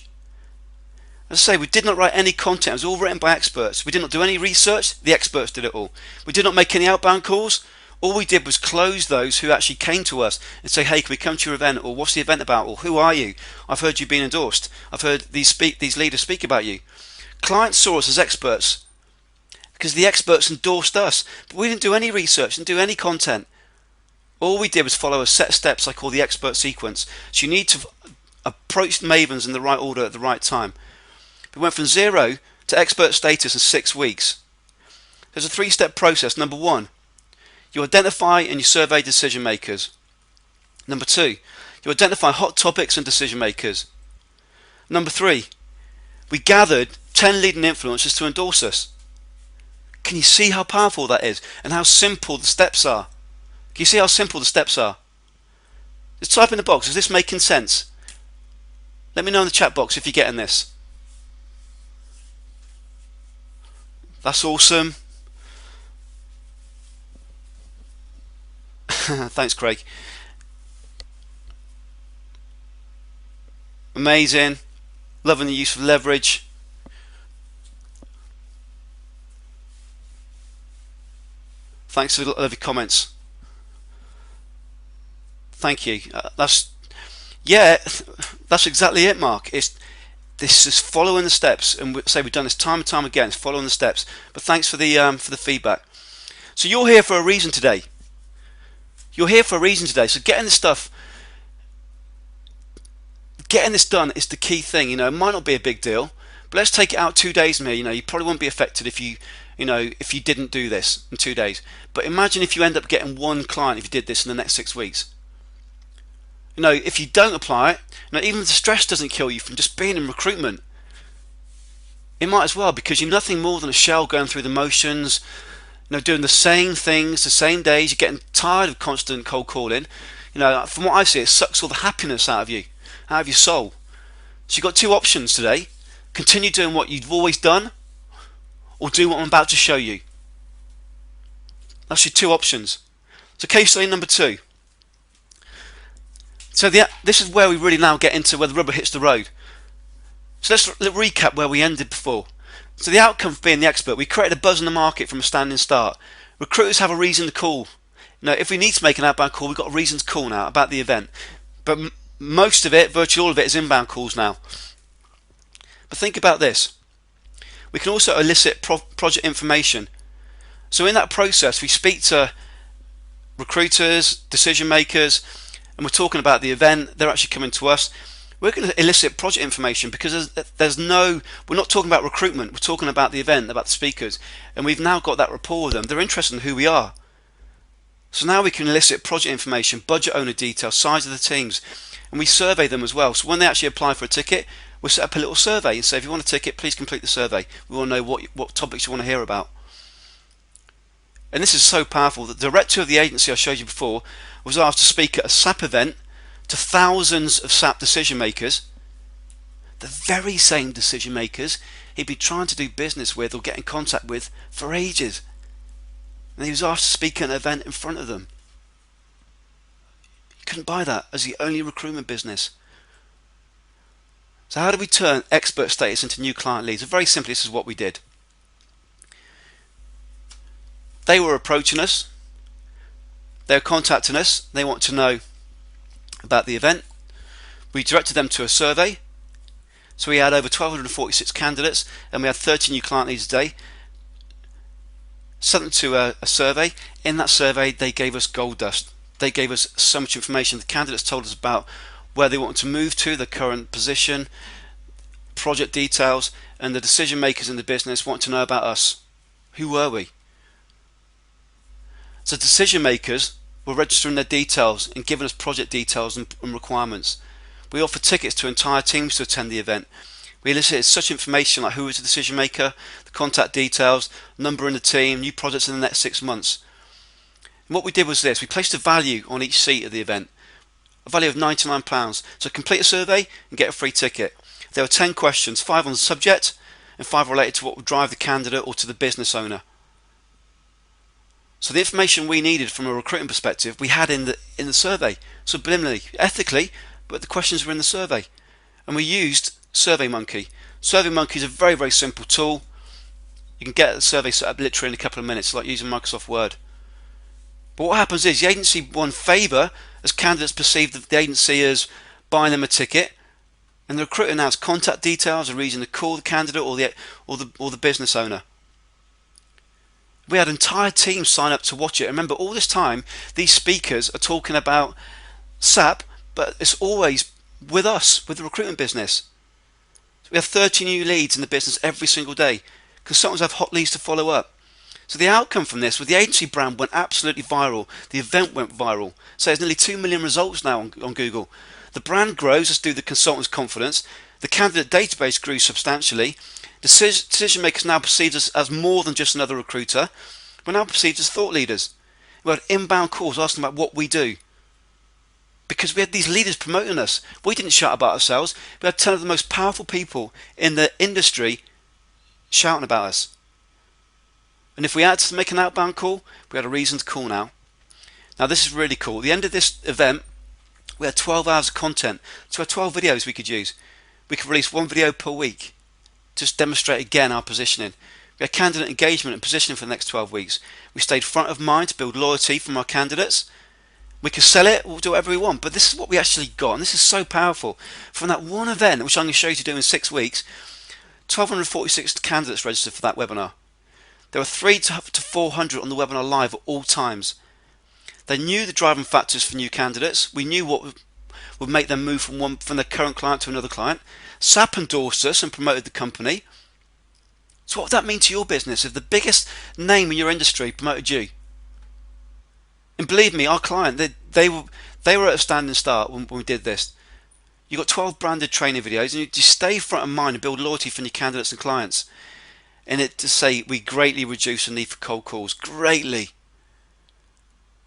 As I say, we did not write any content. It was all written by experts. We did not do any research. The experts did it all. We did not make any outbound calls. All we did was close those who actually came to us and say, hey, can we come to your event? Or what's the event about? Or who are you? I've heard you've been endorsed. I've heard these leaders speak about you. Clients saw us as experts because the experts endorsed us. But we didn't do any research, didn't do any content. All we did was follow a set of steps I call the expert sequence. So you need to approach Mavens in the right order at the right time. We went from 0 to expert status in 6 weeks. There's a 3-step process. Number 1, you identify and you survey decision makers. Number 2, you identify hot topics and decision makers. Number 3, we gathered 10 leading influencers to endorse us. Can you see how powerful that is and how simple the steps are? Can you see how simple the steps are? Just type in the box, is this making sense? Let me know in the chat box if you're getting this. That's awesome. Thanks, Craig. Amazing. Loving the use of leverage. Thanks for the comments. Thank you. That's exactly it, Mark. This is following the steps, and we say we've done this time and time again. It's following the steps. But thanks for the feedback. So you're here for a reason today. You're here for a reason today. So getting this done is the key thing. You know, it might not be a big deal, but let's take it out 2 days from here. You know, you probably won't be affected if you didn't do this in 2 days. But imagine if you end up getting 1 client if you did this in the next 6 weeks. You know, if you don't apply it, you know, even if the stress doesn't kill you from just being in recruitment, it might as well, because you're nothing more than a shell going through the motions, you know, doing the same things, the same days. You're getting tired of constant cold calling. You know, from what I see, it sucks all the happiness out of you, out of your soul. So you've got 2 options today: continue doing what you've always done, or do what I'm about to show you. That's your 2 options. So case study number 2. So this is where we really now get into where the rubber hits the road. So let's recap where we ended before. So the outcome of being the expert, we created a buzz in the market from a standing start. Recruiters have a reason to call. You know, if we need to make an outbound call, we've got a reason to call now about the event. But most of it, virtually all of it, is inbound calls now. But think about this. We can also elicit project information. So in that process, we speak to recruiters, decision makers, and we're talking about the event. They're actually coming to us. We're going to elicit project information because we're not talking about recruitment. We're talking about the event, about the speakers, and we've now got that rapport with them. They're interested in who we are. So now we can elicit project information, budget owner details, size of the teams, and we survey them as well. So when they actually apply for a ticket, we'll set up a little survey and say, if you want a ticket, please complete the survey. We want to know what topics you want to hear about. And this is so powerful that the director of the agency I showed you before was asked to speak at a SAP event to thousands of SAP decision makers, the very same decision makers he'd been trying to do business with or get in contact with for ages. And he was asked to speak at an event in front of them. You couldn't buy that as the only recruitment business. So how do we turn expert status into new client leads? Very simply, this is what we did. They were approaching us. They were contacting us. They want to know about the event. We directed them to a survey. So we had over 1,246 candidates and we had 30 new client leads a day. Sent them to a survey. In that survey, they gave us gold dust. They gave us so much information. The candidates told us about where they wanted to move to, the current position, project details, and the decision makers in the business want to know about us. Who were we? So decision makers were registering their details and giving us project details and requirements. We offered tickets to entire teams to attend the event. We elicited such information like who was the decision maker, the contact details, number in the team, new projects in the next 6 months. And what we did was this: we placed a value on each seat at the event, a value of £99. So complete a survey and get a free ticket. There were 10 questions, 5 on the subject and 5 related to what would drive the candidate or to the business owner. So the information we needed from a recruiting perspective, we had in the survey, subliminally, ethically, but the questions were in the survey. And we used SurveyMonkey. SurveyMonkey is a very, very simple tool. You can get a survey set up literally in a couple of minutes, like using Microsoft Word. But what happens is the agency won favour as candidates perceive the agency as buying them a ticket, and the recruiter now has contact details, a reason to call the candidate or the business owner. We had entire teams sign up to watch it. Remember, all this time these speakers are talking about SAP, but it's always with us, with the recruitment business. So we have 30 new leads in the business every single day. Consultants have hot leads to follow up. So the outcome from this was the agency brand went absolutely viral. The event went viral. So there's nearly 2 million results now on Google. The brand grows as do the consultants' confidence. The candidate database grew substantially. Decision makers now perceived us as more than just another recruiter. We're now perceived as thought leaders. We had inbound calls asking about what we do, because we had these leaders promoting us. We didn't shout about ourselves. We had 10 of the most powerful people in the industry shouting about us. And if we had to make an outbound call, we had a reason to call now. Now this is really cool. At the end of this event, we had 12 hours of content. So we had 12 videos we could use. We could release 1 video per week. Just demonstrate again our positioning. We had candidate engagement and positioning for the next 12 weeks. We stayed front of mind to build loyalty from our candidates. We could sell it, we'll do whatever we want, but this is what we actually got, and this is so powerful. From that one event, which I'm going to show you to do in 6 weeks, 1,246 candidates registered for that webinar. There were 300 to 400 on the webinar live at all times. They knew the driving factors for new candidates. We knew what would make them move from their current client to another client. SAP endorsed us and promoted the company. So what would that mean to your business if the biggest name in your industry promoted you? And believe me, our client, they were at a standing start when we did this. You got 12 branded training videos, and you just stay front of mind and build loyalty from your candidates and clients. And it to say we greatly reduce the need for cold calls. Greatly.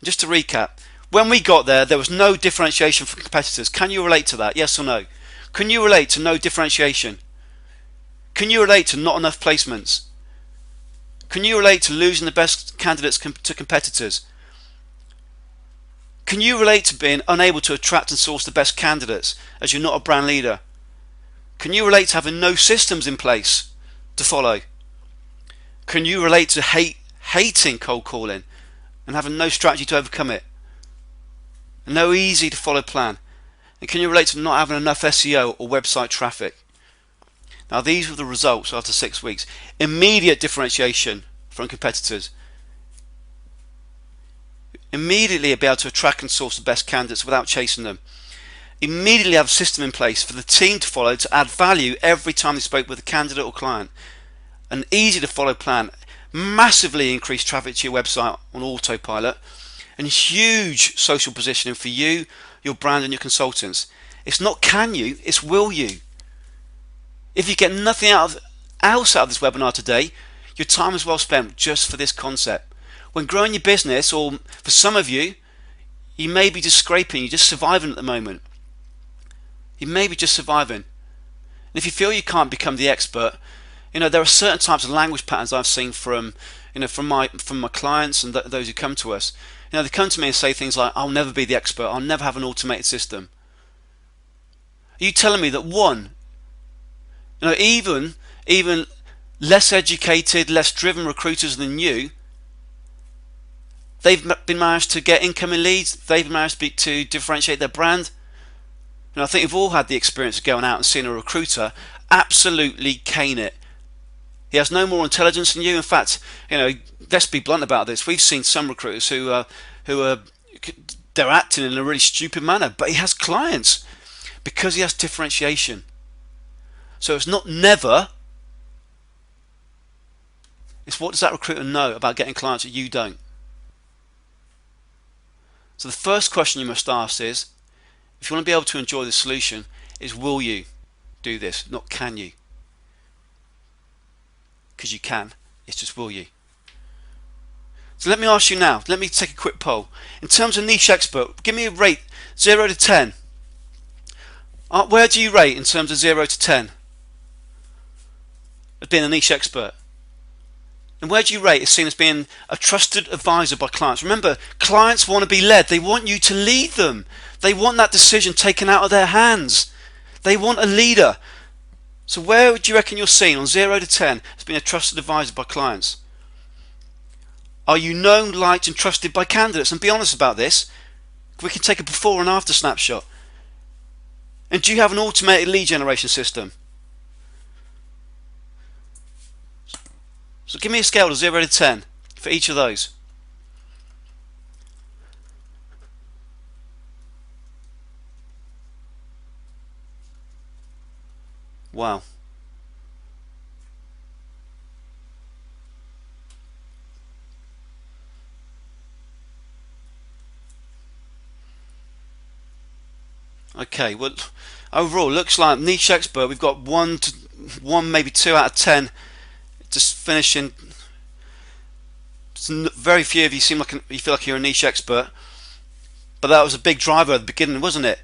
Just to recap, when we got there, there was no differentiation from competitors. Can you relate to that? Yes or no? Can you relate to no differentiation? Can you relate to not enough placements? Can you relate to losing the best candidates to competitors? Can you relate to being unable to attract and source the best candidates as you're not a brand leader? Can you relate to having no systems in place to follow? Can you relate to hating cold calling and having no strategy to overcome it? And no easy to follow plan? And can you relate to not having enough SEO or website traffic? Now these were the results after 6 weeks. Immediate differentiation from competitors. Immediately be able to attract and source the best candidates without chasing them. Immediately have a system in place for the team to follow to add value every time they spoke with a candidate or client. An easy to follow plan. Massively increased traffic to your website on autopilot. And huge social positioning for you, your brand and your consultants. It's not can you, it's will you. If you get nothing else out of this webinar today, your time is well spent just for this concept. When growing your business, or for some of you, you may be just scraping, you're just surviving at the moment. You may be just surviving. And if you feel you can't become the expert, there are certain types of language patterns I've seen from my clients and those who come to us. They come to me and say things like, I'll never be the expert, I'll never have an automated system. Are you telling me that even less educated, less driven recruiters than you, they've been managed to get incoming leads, they've managed to differentiate their brand? And I think we've all had the experience of going out and seeing a recruiter absolutely cane it. He has no more intelligence than you. In fact, let's be blunt about this. We've seen some recruiters who are they're acting in a really stupid manner, but he has clients because he has differentiation. So it's not never. It's what does that recruiter know about getting clients that you don't? So the first question you must ask is, if you want to be able to enjoy the solution, is will you do this, not can you? Because you can, it's just will you. So let me ask you now, let me take a quick poll. In terms of niche expert, give me a rate 0 to 10. Where do you rate in terms of 0 to 10 as being a niche expert? And where do you rate as seen as being a trusted advisor by clients? Remember, clients want to be led. They want you to lead them. They want that decision taken out of their hands. They want a leader. So where would you reckon you're seen on 0 to 10 as being a trusted advisor by clients? Are you known, liked and trusted by candidates? And be honest about this. We can take a before and after snapshot. And do you have an automated lead generation system? So give me a scale of 0 to 10 for each of those. Wow. Okay, well, overall, looks like niche expert. We've got one, maybe 2 out of 10. Just finishing. Very few of you seem like you feel like you're a niche expert, but that was a big driver at the beginning, wasn't it?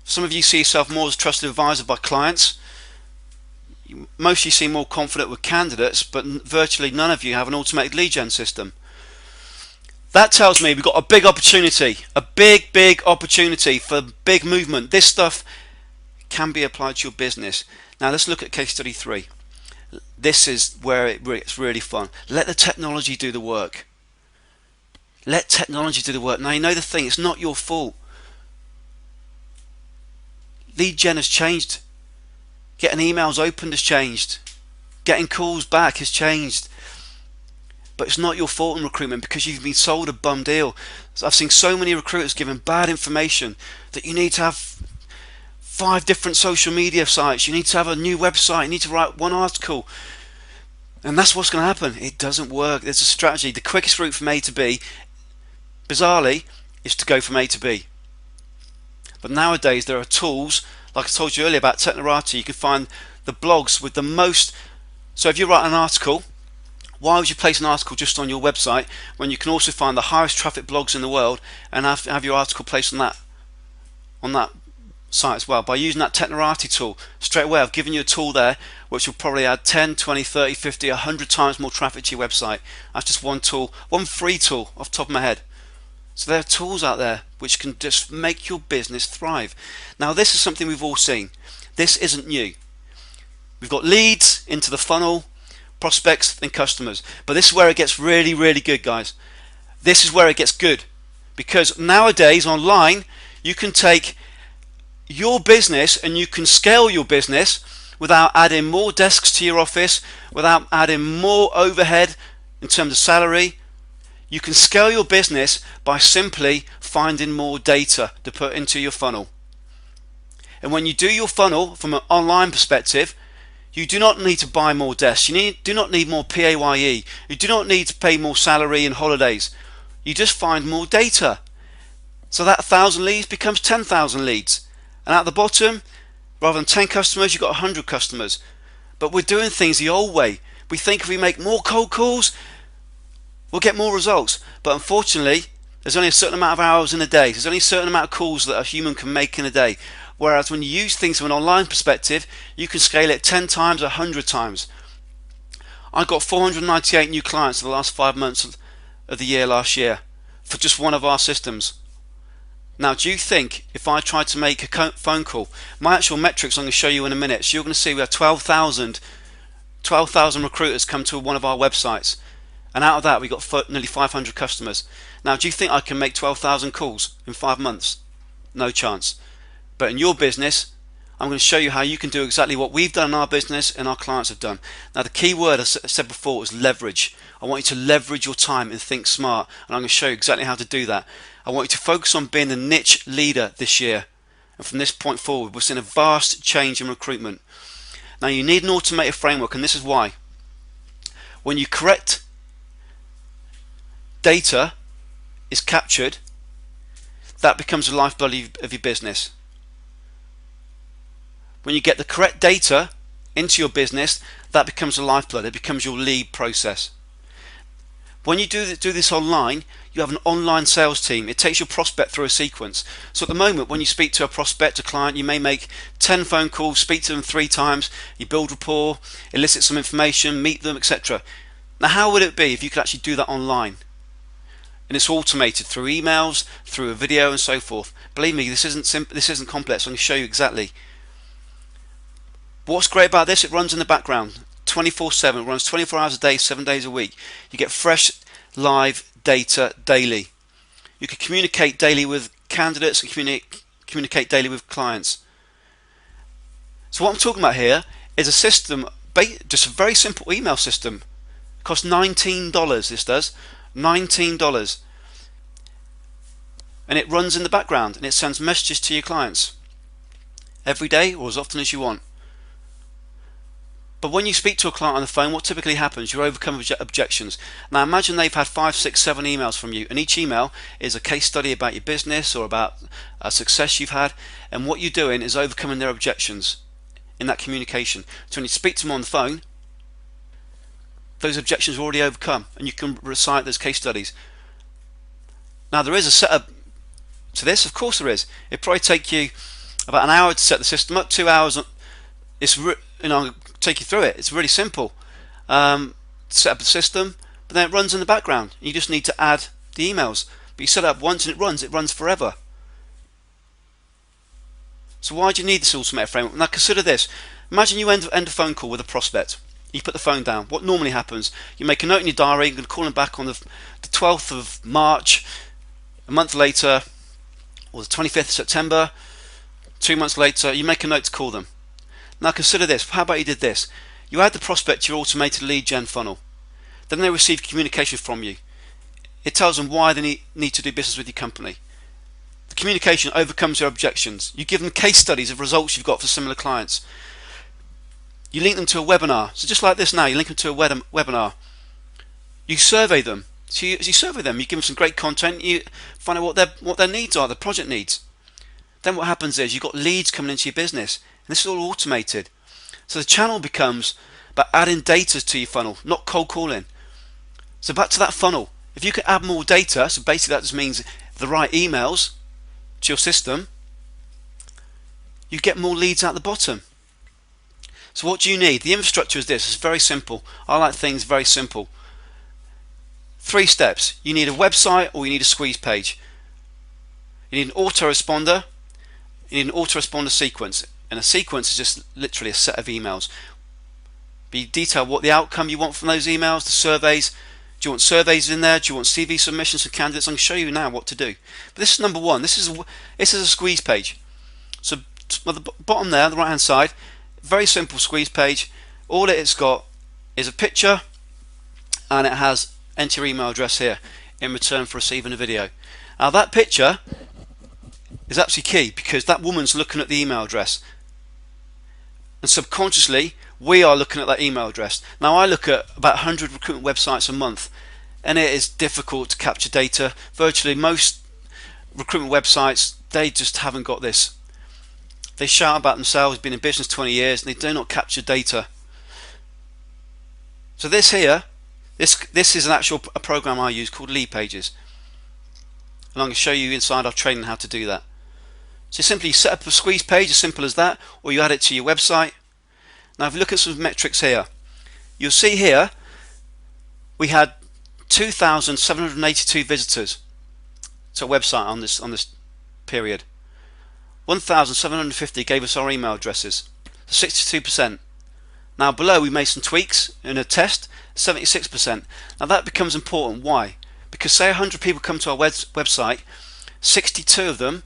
Some of you see yourself more as a trusted advisor by clients. Most of you seem more confident with candidates, but virtually none of you have an automated lead gen system. That tells me we've got a big opportunity, a big opportunity for big movement. This stuff can be applied to your business. Now let's look at case study 3. This is where it's really fun. Let the technology do the work. Let technology do the work. Now you know the thing, it's not your fault. Lead gen has changed. Getting emails opened has changed. Getting calls back has changed. But it's not your fault in recruitment because you've been sold a bum deal. I've seen so many recruiters given bad information that you need to have 5 different social media sites, you need to have a new website, you need to write 1 article, and that's what's going to happen. It doesn't work. There's a strategy. The quickest route from A to B, bizarrely, is to go from A to B. But nowadays there are tools, like I told you earlier about Technorati. You can find the blogs with the most. So if you write an article, why would you place an article just on your website when you can also find the highest traffic blogs in the world and have your article placed on that site as well? By using that Technorati tool, straight away I've given you a tool there which will probably add 10, 20, 30, 50, 100 times more traffic to your website. That's just one tool, one free tool off the top of my head. So there are tools out there which can just make your business thrive. Now this is something we've all seen. This isn't new. We've got leads into the funnel, prospects, then customers. But this is where it gets really good, guys. This is where it gets good, because nowadays online you can take your business and you can scale your business without adding more desks to your office, without adding more overhead in terms of salary. You can scale your business by simply finding more data to put into your funnel. And when you do your funnel from an online perspective, you do not need to buy more desks. You do not need more PAYE. You do not need to pay more salary and holidays. You just find more data. So that 1,000 leads becomes 10,000 leads. And at the bottom, rather than 10 customers, you've got 100 customers. But we're doing things the old way. We think if we make more cold calls, we'll get more results. But unfortunately, there's only a certain amount of hours in a day. There's only a certain amount of calls that a human can make in a day. Whereas when you use things from an online perspective, you can scale it 10 times, 100 times. I got 498 new clients in the last 5 months of the year last year for just one of our systems. Now, do you think if I tried to make a phone call, my actual metrics I'm going to show you in a minute, so you're going to see we have 12,000 recruiters come to one of our websites, and out of that we got nearly 500 customers. Now, do you think I can make 12,000 calls in 5 months? No chance. But in your business, I'm going to show you how you can do exactly what we've done in our business and our clients have done. Now, the key word I said before was leverage. I want you to leverage your time and think smart, and I'm going to show you exactly how to do that. I want you to focus on being the niche leader this year, and from this point forward we're seeing a vast change in recruitment. Now, you need an automated framework, and this is why. When you correct data is captured, that becomes the lifeblood of your business. When you get the correct data into your business, that becomes the lifeblood. It becomes your lead process. When you do this online, you have an online sales team. It takes your prospect through a sequence. So at the moment, when you speak to a prospect, a client, you may make 10 phone calls, speak to them 3 times, you build rapport, elicit some information, meet them, etc. Now, how would it be if you could actually do that online? And it's automated through emails, through a video, and so forth. Believe me, this isn't complex. I'm going to show you exactly. But what's great about this, it runs in the background 24/7. It runs 24 hours a day, 7 days a week. You get fresh live data daily. You can communicate daily with candidates and communicate daily with clients. So what I'm talking about here is a system, just a very simple email system. It costs $19, this does, $19. And it runs in the background and it sends messages to your clients every day or as often as you want. But when you speak to a client on the phone, what typically happens? You overcome objections. Now imagine they've had 5, 6, 7 emails from you, and each email is a case study about your business or about a success you've had, and what you're doing is overcoming their objections in that communication. So when you speak to them on the phone, those objections are already overcome and you can recite those case studies. Now there is a setup to this, of course there is. It'll probably take you about an hour to set the system up, 2 hours. I'll take you through it. It's really simple. Set up the system, but then it runs in the background. You just need to add the emails. But you set it up once and it runs forever. So why do you need this automated framework? Now consider this. Imagine you end a phone call with a prospect. You put the phone down. What normally happens? You make a note in your diary. You're going to call them back on the 12th of March, a month later, or the 25th of September, 2 months later, you make a note to call them. Now consider this. How about you did this? You add the prospect to your automated lead gen funnel. Then they receive communication from you. It tells them why they need to do business with your company. The communication overcomes their objections. You give them case studies of results you've got for similar clients. You link them to a webinar. So just like this now, you link them to a webinar. You survey them. So you survey them, you give them some great content, you find out what their needs are, the project needs. Then what happens is you've got leads coming into your business. And this is all automated. So the channel becomes about adding data to your funnel, not cold calling. So back to that funnel. If you can add more data, so basically that just means the right emails to your system, you get more leads at the bottom. So what do you need? The infrastructure is this. It's very simple. I like things very simple. 3 steps. You need a website or you need a squeeze page. You need an autoresponder. You need an autoresponder sequence. And a sequence is just literally a set of emails. But you detail what the outcome you want from those emails, the surveys. Do you want surveys in there? Do you want CV submissions for candidates? I'm going to show you now what to do. But this is number 1. This is a squeeze page. So at the bottom there, the right hand side, very simple squeeze page. All it's got is a picture and it has enter your email address here in return for receiving a video. Now that picture is actually key because that woman's looking at the email address. And subconsciously, we are looking at that email address. Now I look at about 100 recruitment websites a month and it is difficult to capture data. Virtually most recruitment websites, they just haven't got this. They shout about themselves, been in business 20 years, and they do not capture data. So this here, this is a program I use called Lead Pages. And I'm going to show you inside our training how to do that. So simply set up a squeeze page, as simple as that, or you add it to your website. Now if you look at some metrics here, you'll see here we had 2,782 visitors to our website on this period. 1,750 gave us our email addresses, 62%. Now below we made some tweaks in a test, 76%. Now that becomes important. Why? Because say 100 people come to our website, 62 of them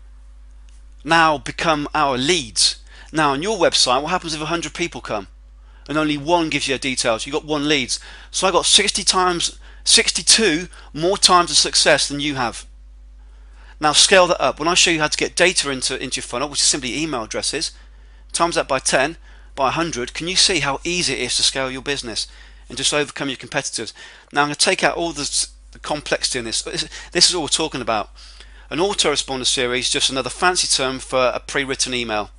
now become our leads. Now on your website, what happens if 100 people come and only 1 gives you details? You got 1 leads. So I got 62 more times of success than you have. Now scale that up. When I show you how to get data into your funnel, which is simply email addresses, times that by 10, by 100, can you see how easy it is to scale your business and just overcome your competitors? Now I'm going to take out all the complexity in this. This is all we're talking about. An autoresponder series is just another fancy term for a pre-written email.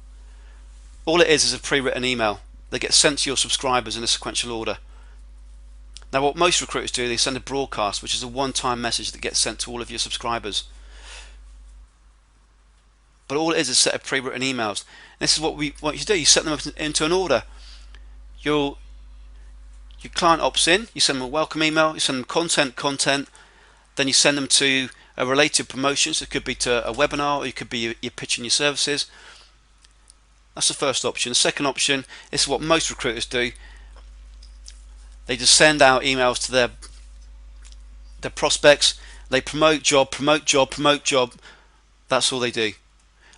All it is a pre-written email that gets sent to your subscribers in a sequential order. Now what most recruiters do, they send a broadcast, which is a one-time message that gets sent to all of your subscribers. But all it is a set of pre-written emails. And this is what you do. You set them up into an order. Your client opts in, you send them a welcome email, you send them content, then you send them to a related promotion. So it could be to a webinar, or it could be you're pitching your services. That's the first option. The second option is what most recruiters do. They just send out emails to their prospects. They promote job, promote job, promote job. That's all they do.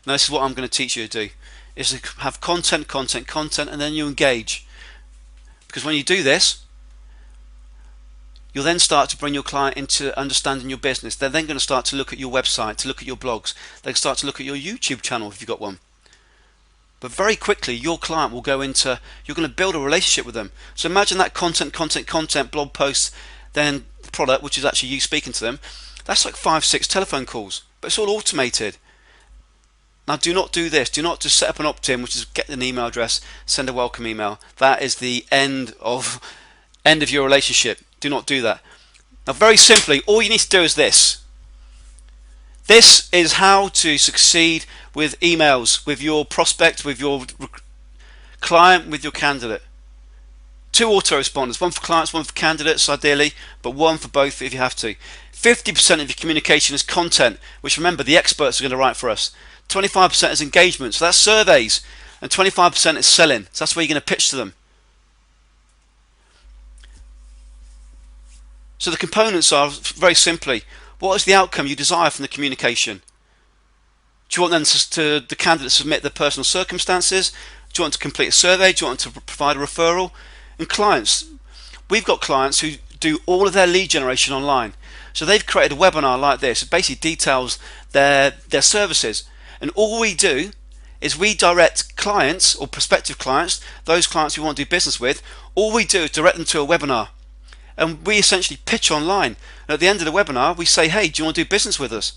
Now this is what I'm going to teach you to do, is to have content, content, content, and then you engage. Because when you do this, you'll then start to bring your client into understanding your business. They're then going to start to look at your website, to look at your blogs. They can start to look at your YouTube channel if you've got one. But very quickly, your client will go into, you're going to build a relationship with them. So imagine that content, content, content, blog posts, then the product, which is actually you speaking to them. That's like 5-6 telephone calls, but it's all automated. Now do not do this. Do not just set up an opt-in, which is get an email address, send a welcome email. That is the end of your relationship. Do not do that. Now very simply, all you need to do is this. This is how to succeed with emails, with your prospect, with your client, with your candidate. 2 autoresponders, one for clients, one for candidates ideally, but one for both if you have to. 50% of your communication is content, which remember the experts are going to write for us. 25% is engagement, so that's surveys, and 25% is selling, so that's where you're going to pitch to them. So the components are very simply, what is the outcome you desire from the communication? Do you want them the candidate to submit their personal circumstances? Do you want to complete a survey? Do you want to provide a referral? And clients, we've got clients who do all of their lead generation online. So they've created a webinar like this. It basically details their services. And all we do is we direct clients or prospective clients, those clients we want to do business with, all we do is direct them to a webinar. And we essentially pitch online. And at the end of the webinar, we say, hey, do you want to do business with us?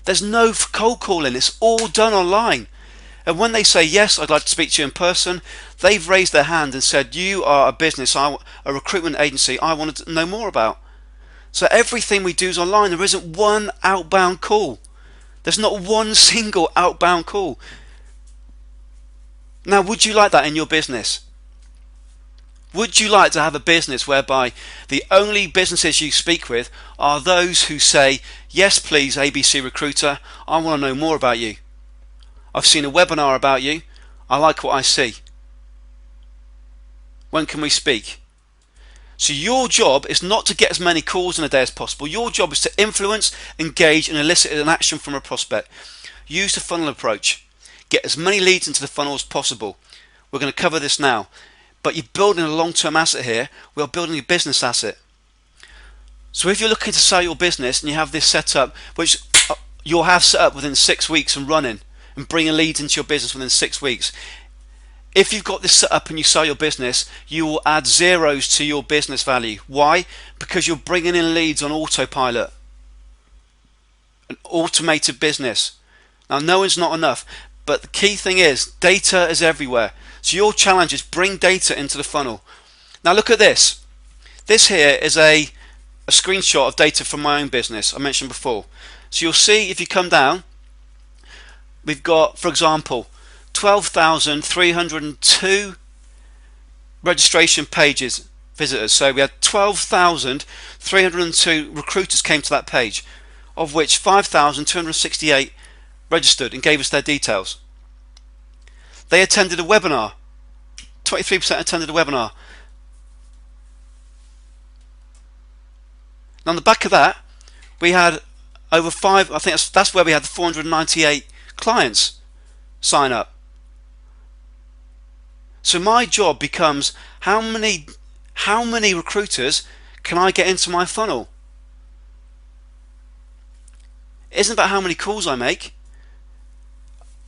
There's no cold calling. It's all done online. And when they say, yes, I'd like to speak to you in person, they've raised their hand and said, you are a business, a recruitment agency I want to know more about. So everything we do is online. There isn't one outbound call. There's not one single outbound call. Now, would you like that in your business? Would you like to have a business whereby the only businesses you speak with are those who say, yes please ABC Recruiter, I want to know more about you. I've seen a webinar about you, I like what I see. When can we speak? So your job is not to get as many calls in a day as possible. Your job is to influence, engage and elicit an action from a prospect. Use the funnel approach. Get as many leads into the funnel as possible. We're going to cover this now. But you're building a long-term asset here. We are building a business asset. So if you're looking to sell your business and you have this set up, which you'll have set up within 6 weeks and running, and bringing leads into your business within 6 weeks. If you've got this set up and you sell your business, you will add zeros to your business value. Why? Because you're bringing in leads on autopilot. An automated business. Now, knowing's not enough, but the key thing is data is everywhere. So your challenge is bring data into the funnel. Now look at this. This here is a screenshot of data from my own business I mentioned before. So you'll see if you come down, we've got, for example, 12,302 registration pages, visitors. So we had 12,302 recruiters came to that page, of which 5,268 registered and gave us their details. They attended a webinar. 23% attended a webinar. And on the back of that, we had over I think that's where we had 498 clients sign up. So my job becomes how many recruiters can I get into my funnel? It isn't about how many calls I make.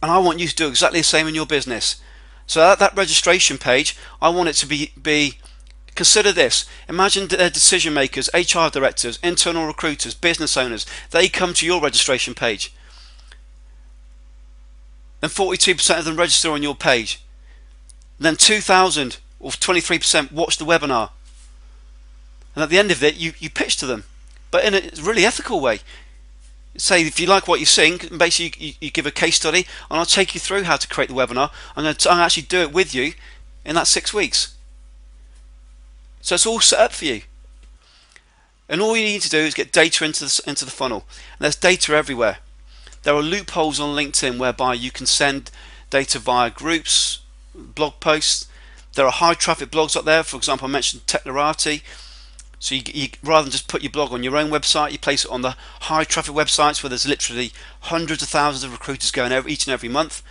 And I want you to do exactly the same in your business. So at that registration page, I want it to be consider this. Imagine decision makers, HR directors, internal recruiters, business owners. They come to your registration page. Then 42% of them register on your page. Then 2,000 or 23% watch the webinar. And at the end of it, you pitch to them, but in a really ethical way. Say if you like what you see, basically you give a case study and I'll take you through how to create the webinar. I'll actually do it with you in that 6 weeks. So it's all set up for you. And all you need to do is get data into the funnel. And there's data everywhere. There are loopholes on LinkedIn whereby you can send data via groups, blog posts. There are high traffic blogs up there. For example, I mentioned Technorati. So you rather than just put your blog on your own website, you place it on the high traffic websites where there's literally hundreds of thousands of recruiters going each and every month.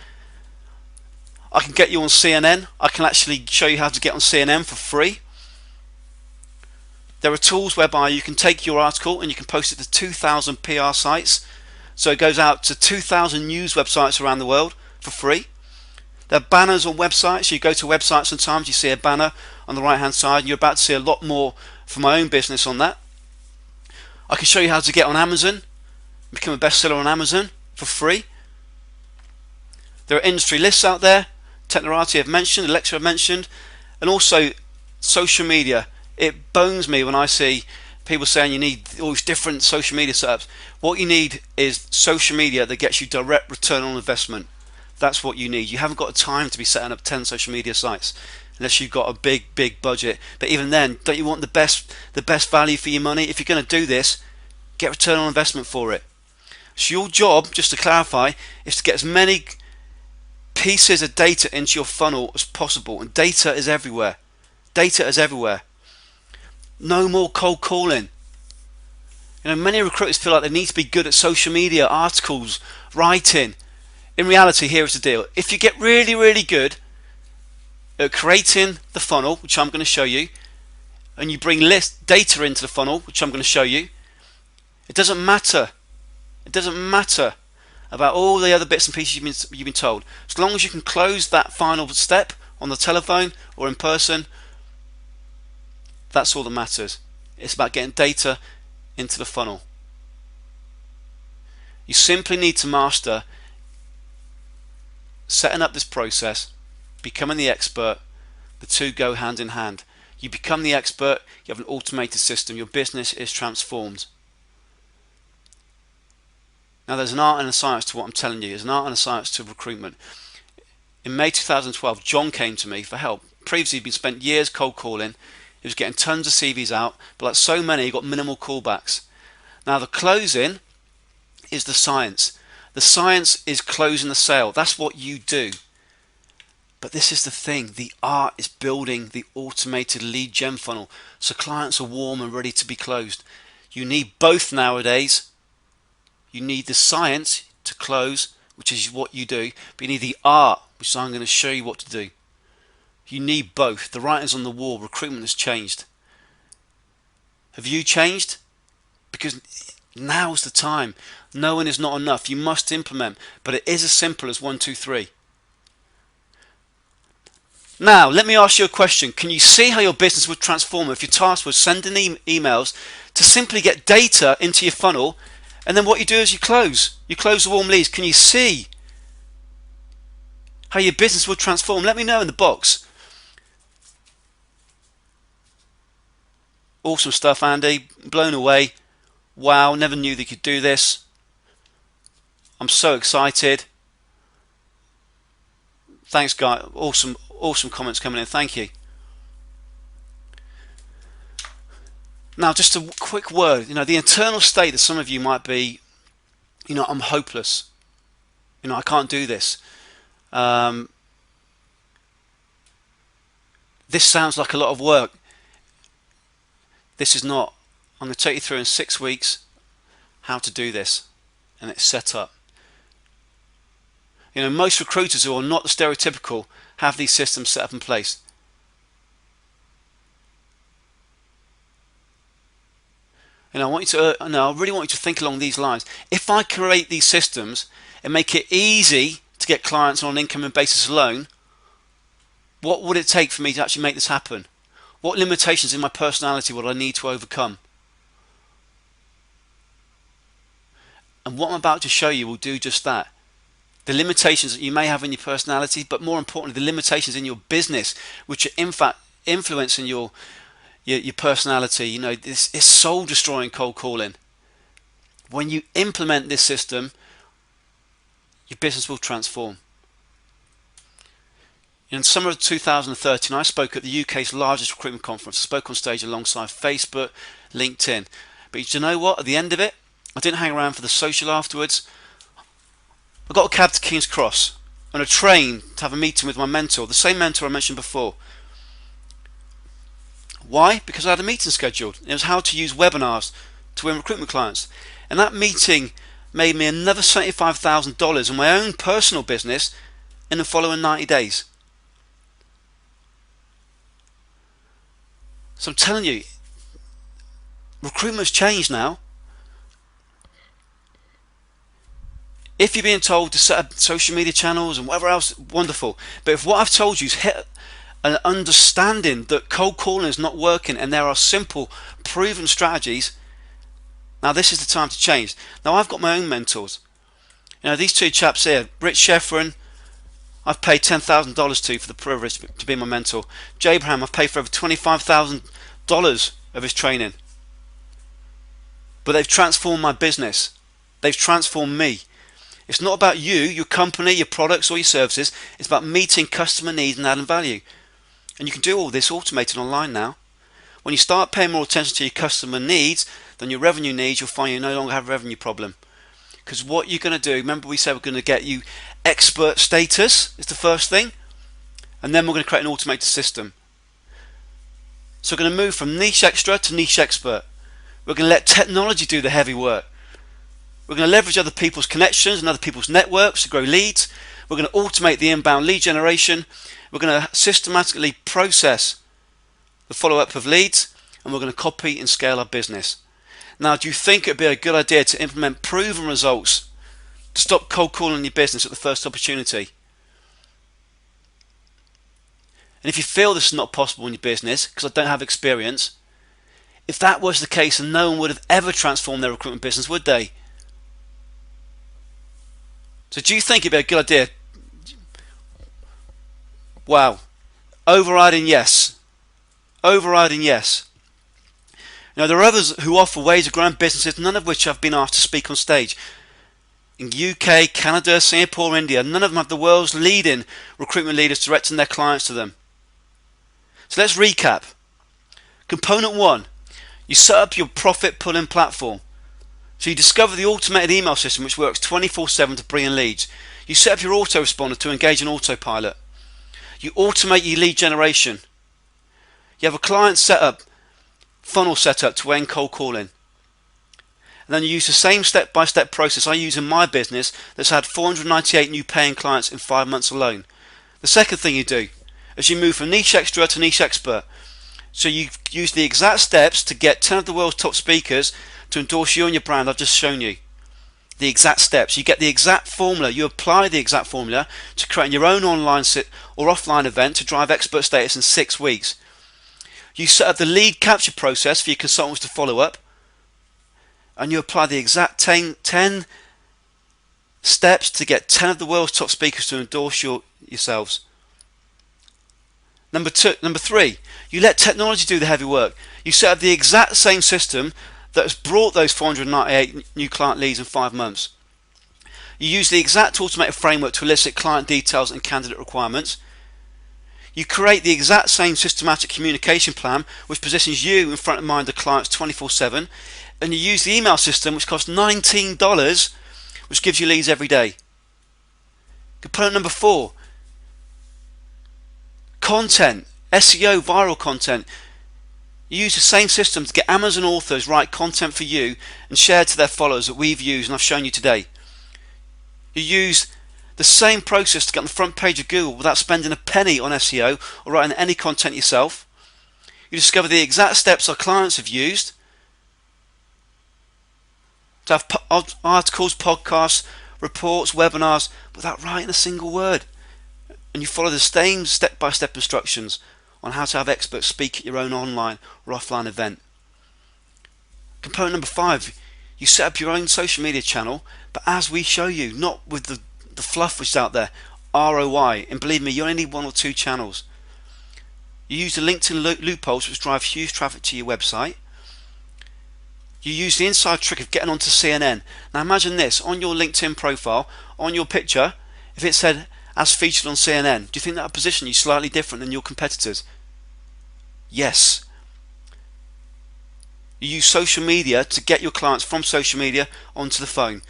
I can get you on CNN. I can actually show you how to get on CNN for free. There are tools whereby you can take your article and you can post it to 2,000 PR sites. So it goes out to 2,000 news websites around the world for free. There are banners on websites. You go to websites sometimes, you see a banner on the right hand side, and you're about to see a lot more for my own business on that. I can show you how to get on Amazon, become a bestseller on Amazon for free. There are industry lists out there. Technorati I've mentioned, Alexa I've mentioned, and also social media. It bones me when I see people saying you need all these different social media setups. What you need is social media that gets you direct return on investment. That's what you need. You haven't got the time to be setting up 10 social media sites unless you've got a big budget. But even then, don't you want the best value for your money? If you're going to do this, get return on investment for it. So your job, just to clarify, is to get as many pieces of data into your funnel as possible. And data is everywhere. Data is everywhere. No more cold calling. Many recruiters feel like they need to be good at social media, articles, writing. In reality, here is the deal. If you get really good at creating the funnel, which I'm going to show you, and you bring data into the funnel, which I'm going to show you, it doesn't matter. It doesn't matter about all the other bits and pieces you've been told. As long as you can close that final step on the telephone or in person, that's all that matters. It's about getting data into the funnel. You simply need to master setting up this process, becoming the expert. The two go hand in hand. You become the expert, you have an automated system, your business is transformed. Now there's an art and a science to what I'm telling you. There's an art and a science to recruitment. In May 2012, John came to me for help. Previously he'd been spent years cold calling. He was getting tons of CVs out, but like so many, he got minimal callbacks. Now the closing is the science. The science is closing the sale. That's what you do. But this is the thing. The art is building the automated lead gen funnel so clients are warm and ready to be closed. You need both nowadays. You need the science to close, which is what you do, but you need the art, which I'm going to show you what to do. You need both. The writing's on the wall. Recruitment has changed. Have you changed? Because now's the time. Knowing is not enough. You must implement, but it is as simple as 1, 2, 3. Now, let me ask you a question. Can you see how your business would transform if your task was sending emails to simply get data into your funnel, and then what you do is you close the warm leads? Can you see how your business would transform? Let me know in the box. Awesome stuff, Andy. Blown away. Wow, never knew they could do this. I'm so excited. Thanks, guys. Awesome comments coming in. Thank you. Now, just a quick word. The internal state that some of you might be, I'm hopeless. I can't do this. This sounds like a lot of work. This is not. I'm going to take you through in 6 weeks how to do this, and it's set up. Most recruiters who are not the stereotypical have these systems set up in place. I really want you to think along these lines. If I create these systems and make it easy to get clients on an incoming basis alone, what would it take for me to actually make this happen? What limitations in my personality would I need to overcome? And what I'm about to show you will do just that. The limitations that you may have in your personality, but more importantly, the limitations in your business, which are in fact influencing your personality. This is soul destroying cold calling. When you implement this system, your business will transform. In summer of 2013, I spoke at the UK's largest recruitment conference. I spoke on stage alongside Facebook, LinkedIn. But you know what? At the end of it, I didn't hang around for the social afterwards. I got a cab to King's Cross. on a train to have a meeting with my mentor, the same mentor I mentioned before. Why? Because I had a meeting scheduled. It was how to use webinars to win recruitment clients. And that meeting made me another $75,000 in my own personal business in the following 90 days. So I'm telling you, recruitment's changed now. If you're being told to set up social media channels and whatever else, wonderful. But if what I've told you is hit an understanding that cold calling is not working and there are simple, proven strategies, now this is the time to change. Now I've got my own mentors. You know, these two chaps here, Rich Sheffrin, I've paid $10,000 to for the privilege to be my mentor. J. Abraham, I've paid for over $25,000 of his training. But they've transformed my business. They've transformed me. It's not about you, your company, your products or your services. It's about meeting customer needs and adding value. And you can do all this automated online now. When you start paying more attention to your customer needs than your revenue needs, you'll find you no longer have a revenue problem. Because what you're going to do, remember we said we're going to get you expert status is the first thing. And then we're going to create an automated system. So we're going to move from niche extra to niche expert. We're going to let technology do the heavy work. We're going to leverage other people's connections and other people's networks to grow leads. We're going to automate the inbound lead generation. We're going to systematically process the follow-up of leads, and we're going to copy and scale our business. Now, do you think it would be a good idea to implement proven results to stop cold calling your business at the first opportunity? And if you feel this is not possible in your business, because I don't have experience, if that was the case, then no one would have ever transformed their recruitment business, would they? So do you think it'd be a good idea? Wow. Overriding yes. Overriding yes. Now there are others who offer ways of growing businesses, none of which I've been asked to speak on stage. In UK, Canada, Singapore, India, none of them have the world's leading recruitment leaders directing their clients to them. So let's recap. Component 1, you set up your profit pulling platform. So you discover the automated email system which works 24/7 to bring in leads. You set up your autoresponder to engage an autopilot. You automate your lead generation. You have a client setup, funnel setup to end cold calling. And then you use the same step-by-step process I use in my business that's had 498 new paying clients in 5 months alone. The second thing you do is you move from niche extra to niche expert. So you use the exact steps to get 10 of the world's top speakers to endorse you and your brand I've just shown you. The exact steps. You get the exact formula. You apply the exact formula to create your own online or offline event to drive expert status in 6 weeks. You set up the lead capture process for your consultants to follow up. And you apply the exact 10 steps to get 10 of the world's top speakers to endorse yourselves. Number 3, you let technology do the heavy work. You set up the exact same system that has brought those 498 new client leads in 5 months. You use the exact automated framework to elicit client details and candidate requirements. You create the exact same systematic communication plan which positions you in front of mind of clients 24/7, and you use the email system which costs $19 which gives you leads every day. Component number 4, content, SEO, viral content. You use the same system to get Amazon authors write content for you and share it to their followers that we've used and I've shown you today. You use the same process to get on the front page of Google without spending a penny on SEO or writing any content yourself. You discover the exact steps our clients have used to have articles, podcasts, reports, webinars without writing a single word. And you follow the same step-by-step instructions on how to have experts speak at your own online or offline event. Component number 5, you set up your own social media channel, but as we show you, not with the fluff which is out there, ROI, and believe me, you only need 1 or 2 channels. You use the LinkedIn loopholes which drive huge traffic to your website. You use the inside trick of getting onto CNN. Now imagine this, on your LinkedIn profile, on your picture, if it said as featured on CNN, do you think that would position you slightly different than your competitors? Yes. You use social media to get your clients from social media onto the phone.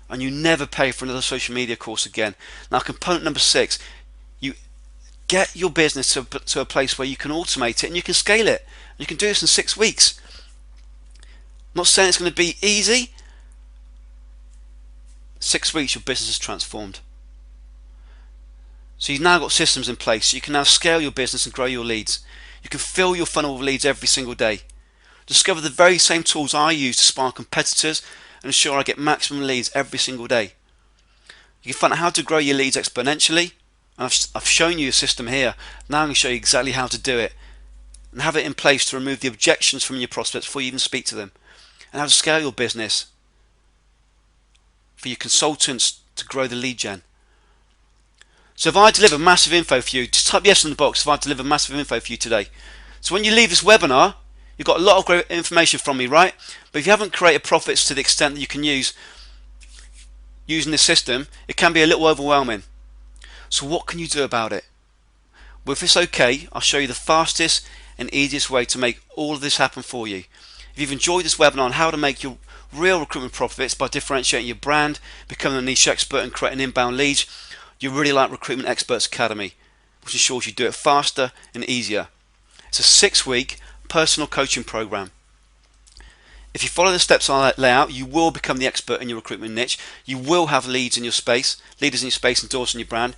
and you never pay for another social media course again. Now, component number 6, you get your business to a place where you can automate it and you can scale it. You can do this in 6 weeks. I'm not saying it's going to be easy. 6 weeks, your business is transformed. So you've now got systems in place. You can now scale your business and grow your leads. You can fill your funnel with leads every single day. Discover the very same tools I use to spy on competitors and ensure I get maximum leads every single day. You can find out how to grow your leads exponentially. And I've shown you a system here. Now I'm going to show you exactly how to do it and have it in place to remove the objections from your prospects before you even speak to them, and how to scale your business for your consultants to grow the lead gen. So if I deliver massive info for you, just type yes in the box if I deliver massive info for you today. So when you leave this webinar, you've got a lot of great information from me, right? But if you haven't created profits to the extent that you can use using this system, it can be a little overwhelming. So what can you do about it? Well, if it's okay, I'll show you the fastest and easiest way to make all of this happen for you. If you've enjoyed this webinar on how to make your real recruitment profits by differentiating your brand, becoming a niche expert and creating inbound leads, you really like Recruitment Experts Academy, which ensures you do it faster and easier. It's a 6-week personal coaching program. If you follow the steps I lay out, you will become the expert in your recruitment niche. You will have leads in your space, leaders in your space endorsing your brand.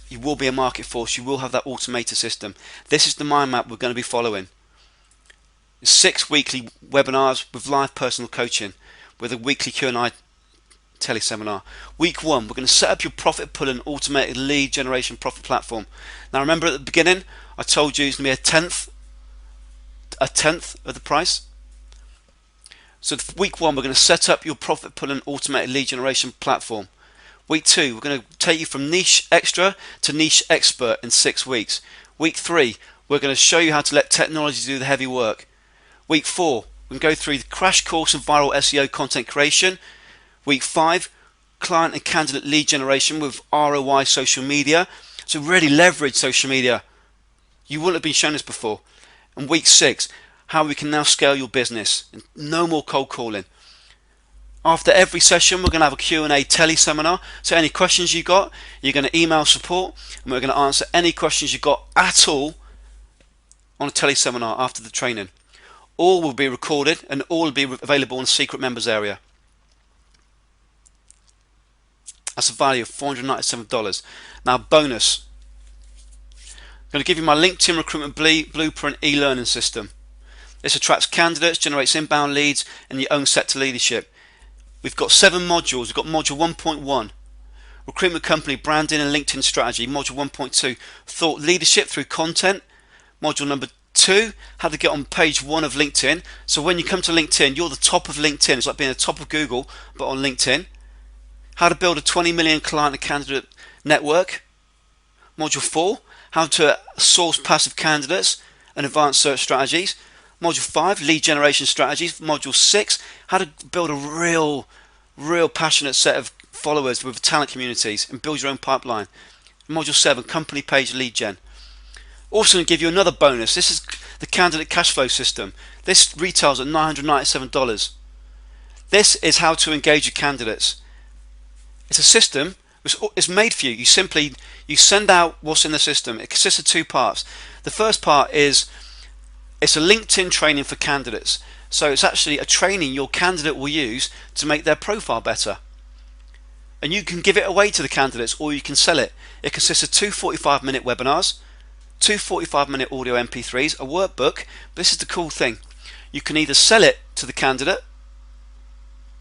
You will be a market force. You will have that automated system. This is the mind map we're going to be following. 6 weekly webinars with live personal coaching with a weekly Q&A teleseminar. Week 1, we're going to set up your profit pulling automated lead generation profit platform. Now remember at the beginning I told you it's going to be a tenth of the price. So week 1, we're going to set up your profit pulling automated lead generation platform. Week 2, we're going to take you from niche extra to niche expert in 6 weeks. Week 3, we're going to show you how to let technology do the heavy work. Week 4, we can go through the crash course of viral SEO content creation. Week 5, client and candidate lead generation with ROI social media. So really leverage social media. You wouldn't have been shown this before. And week 6, how we can now scale your business. No more cold calling. After every session, we're going to have a Q&A teleseminar. So any questions you got, you're going to email support, and we're going to answer any questions you got at all on a teleseminar after the training. All will be recorded and all will be available in the secret members area. That's a value of $497. Now bonus. I'm going to give you my LinkedIn recruitment blueprint e-learning system. This attracts candidates, generates inbound leads, and your own sector leadership. We've got 7 modules. We've got module 1.1, recruitment company branding and LinkedIn strategy. Module 1.2, thought leadership through content. Module number 2, how to get on page 1 of LinkedIn. So when you come to LinkedIn, you're the top of LinkedIn. It's like being the top of Google, but on LinkedIn. How to build a 20 million client and candidate network. Module 4, how to source passive candidates and advanced search strategies. Module 5, lead generation strategies. Module 6, how to build a real passionate set of followers with talent communities and build your own pipeline. Module 7, company page lead gen. Also going to give you another bonus. This is the candidate cash flow system. This retails at $997. This is how to engage your candidates. It's a system. It's made for you. You send out what's in the system. It consists of 2 parts. The first part is it's a LinkedIn training for candidates. So it's actually a training your candidate will use to make their profile better. And you can give it away to the candidates or you can sell it. It consists of 2 45-minute webinars, 2 45-minute audio MP3s, a workbook. But this is the cool thing. You can either sell it to the candidate.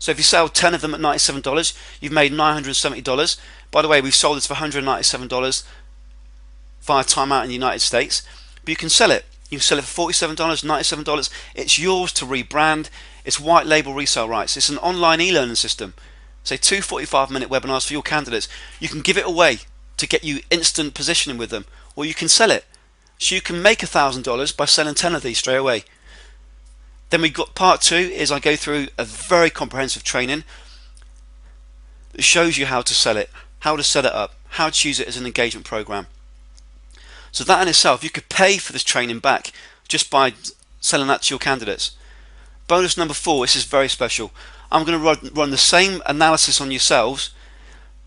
So if you sell 10 of them at $97, you've made $970. By the way, we've sold this for $197 via timeout in the United States. But you can sell it. You can sell it for $47, $97. It's yours to rebrand. It's white label resale rights. It's an online e-learning system. Say 2 45-minute webinars for your candidates. You can give it away to get you instant positioning with them, or you can sell it. So you can make $1,000 by selling 10 of these straight away. Then we've got part 2 is I go through a very comprehensive training that shows you how to sell it, how to set it up, how to use it as an engagement program. So that in itself, you could pay for this training back just by selling that to your candidates. Bonus number 4, this is very special. I'm going to run the same analysis on yourselves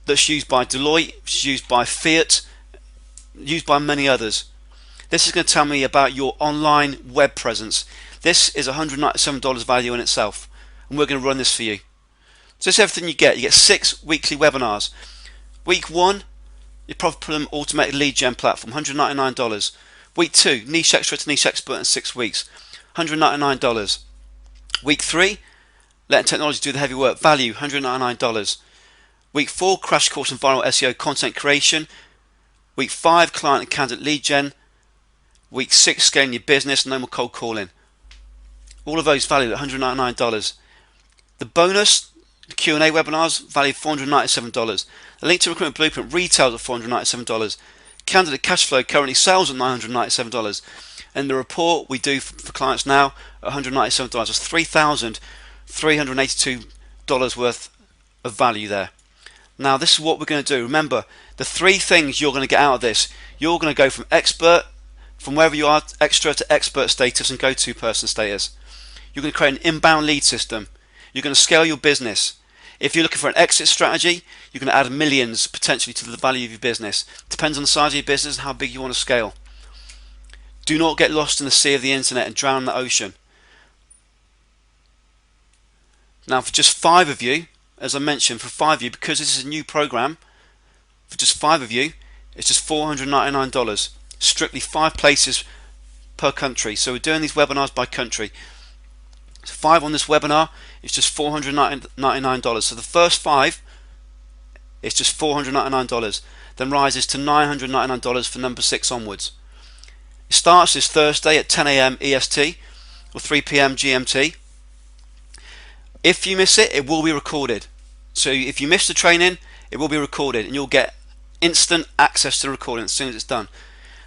that's used by Deloitte, it's used by Fiat, used by many others. This is going to tell me about your online web presence. This is $197 value in itself, and we're going to run this for you. So this is everything you get. You get 6 weekly webinars. Week 1, your problem automated lead gen platform, $199. Week 2, niche extra to niche expert in 6 weeks, $199. Week 3, letting technology do the heavy work, value, $199. Week 4, crash course in viral SEO content creation. Week 5, client and candidate lead gen. Week 6, scaling your business, no more cold calling. All of those valued at $199. The bonus, the Q&A webinars, valued $497. The link to Recruitment Blueprint retails at $497. Candidate cash flow currently sells at $997. And the report we do for clients now at $197. That's $3,382 worth of value there. Now this is what we're going to do. Remember, the 3 things you're going to get out of this. You're going to go from expert, from wherever you are, extra to expert status and go-to person status. You're going to create an inbound lead system. You're going to scale your business. If you're looking for an exit strategy, you're going to add millions potentially to the value of your business. Depends on the size of your business and how big you want to scale. Do not get lost in the sea of the internet and drown in the ocean. Now for just 5 of you, as I mentioned, for 5 of you, because this is a new program, for just 5 of you, it's just $499. Strictly 5 places per country. So we're doing these webinars by country. So 5 on this webinar, it's just $499. So the first 5, it's just $499. Then rises to $999 for number 6 onwards. It starts this Thursday at 10 AM EST or 3 PM GMT. If you miss it, it will be recorded. So if you miss the training, it will be recorded and you'll get instant access to the recording as soon as it's done.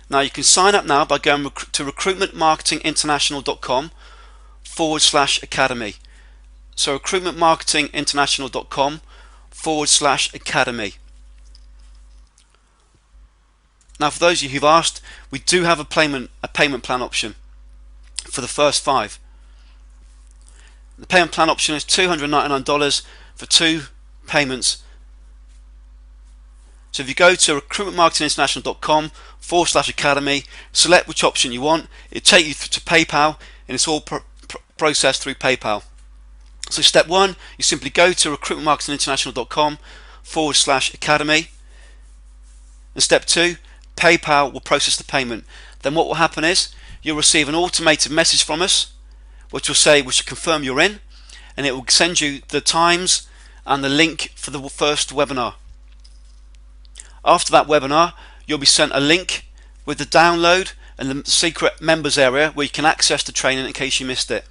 Now you can sign up now by going to recruitmentmarketinginternational.com/academy. So recruitmentmarketinginternational.com/academy. Now for those of you who've asked, we do have a payment plan option for the first 5. The payment plan option is $299 for 2 payments. So if you go to recruitmentmarketinginternational.com/academy, select which option you want, it'll take you to PayPal and it's all processed through PayPal. So step 1, you simply go to recruitmentmarketinginternational.com/academy, and step 2, PayPal will process the payment. Then what will happen is you'll receive an automated message from us which will confirm you're in, and it will send you the times and the link for the first webinar. After that webinar, you'll be sent a link with the download and the secret members area where you can access the training in case you missed it.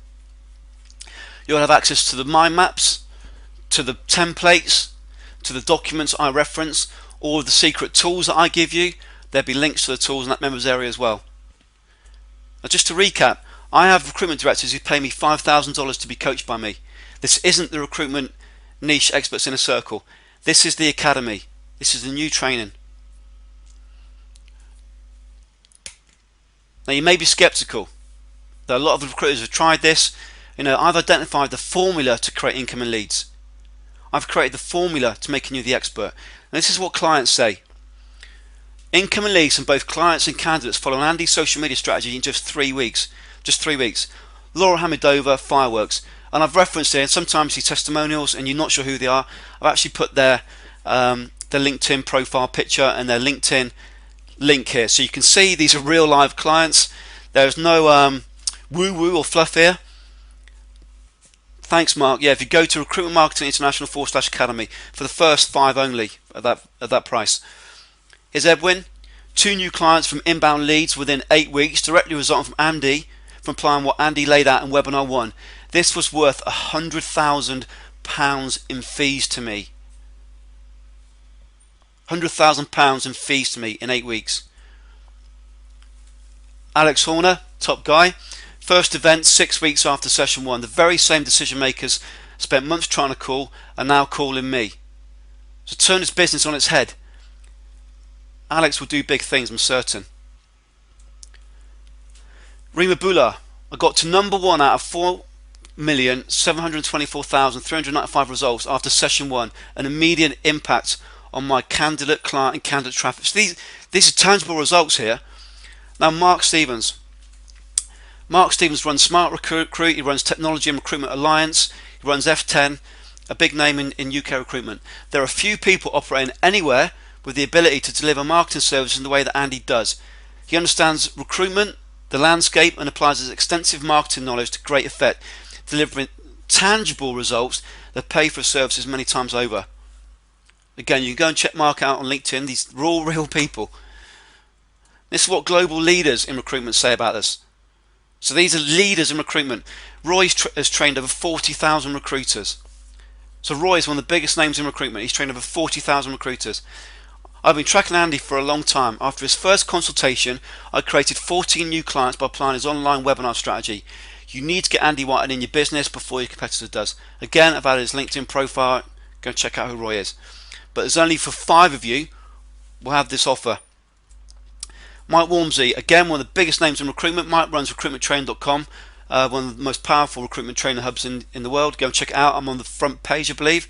You'll have access to the mind maps, to the templates, to the documents I reference, all of the secret tools that I give you. There'll be links to the tools in that members area as well. Now just to recap, I have recruitment directors who pay me $5,000 to be coached by me. This isn't the recruitment niche experts in a circle. This is the academy. This is the new training. Now you may be skeptical. There are a lot of recruiters who have tried this. I've identified the formula to create incoming leads. I've created the formula to making you the expert. And this is what clients say. Incoming leads from both clients and candidates follow Andy's social media strategy in just 3 weeks. Just 3 weeks. Laura Hamidova, Fireworks. And I've referenced here, and sometimes you see testimonials and you're not sure who they are. I've actually put their LinkedIn profile picture and their LinkedIn link here. So you can see these are real live clients. There's no woo-woo or fluff here. Thanks, Mark. Yeah, if you go to Recruitment Marketing International /Academy for the first 5 only at that price. Here's Edwin. 2 new clients from inbound leads within 8 weeks, directly resulting from Andy, from applying what Andy laid out in webinar 1. This was worth £100,000 in fees to me. £100,000 in fees to me in 8 weeks. Alex Horner, top guy. First event 6 weeks after session 1. The very same decision makers spent months trying to call are now calling me. So turn this business on its head. Alex will do big things, I'm certain. Rima Bula, I got to number 1 out of 4 1,724,395 results after session 1, an immediate impact on my candidate, client and candidate traffic. So these are tangible results here. Now Mark Stevens runs Smart Recruit, he runs Technology and Recruitment Alliance, he runs F10, a big name in UK recruitment. There are few people operating anywhere with the ability to deliver marketing services in the way that Andy does. He understands recruitment, the landscape, and applies his extensive marketing knowledge to great effect, delivering tangible results that pay for services many times over. Again, you can go and check Mark out on LinkedIn. These are all real people. This is what global leaders in recruitment say about us. So these are leaders in recruitment. Roy has trained over 40,000 recruiters. So Roy is one of the biggest names in recruitment. He's trained over 40,000 recruiters. I've been tracking Andy for a long time. After his first consultation, I created 14 new clients by applying his online webinar strategy. You need to get Andy Whitehead in your business before your competitor does. Again, I've added his LinkedIn profile. Go check out who Roy is. But there's only for 5 of you will have this offer. Mike Walmsley, again one of the biggest names in recruitment. Mike runs recruitmenttraining.com, one of the most powerful recruitment training hubs in the world. Go and check it out. I'm on the front page, I believe.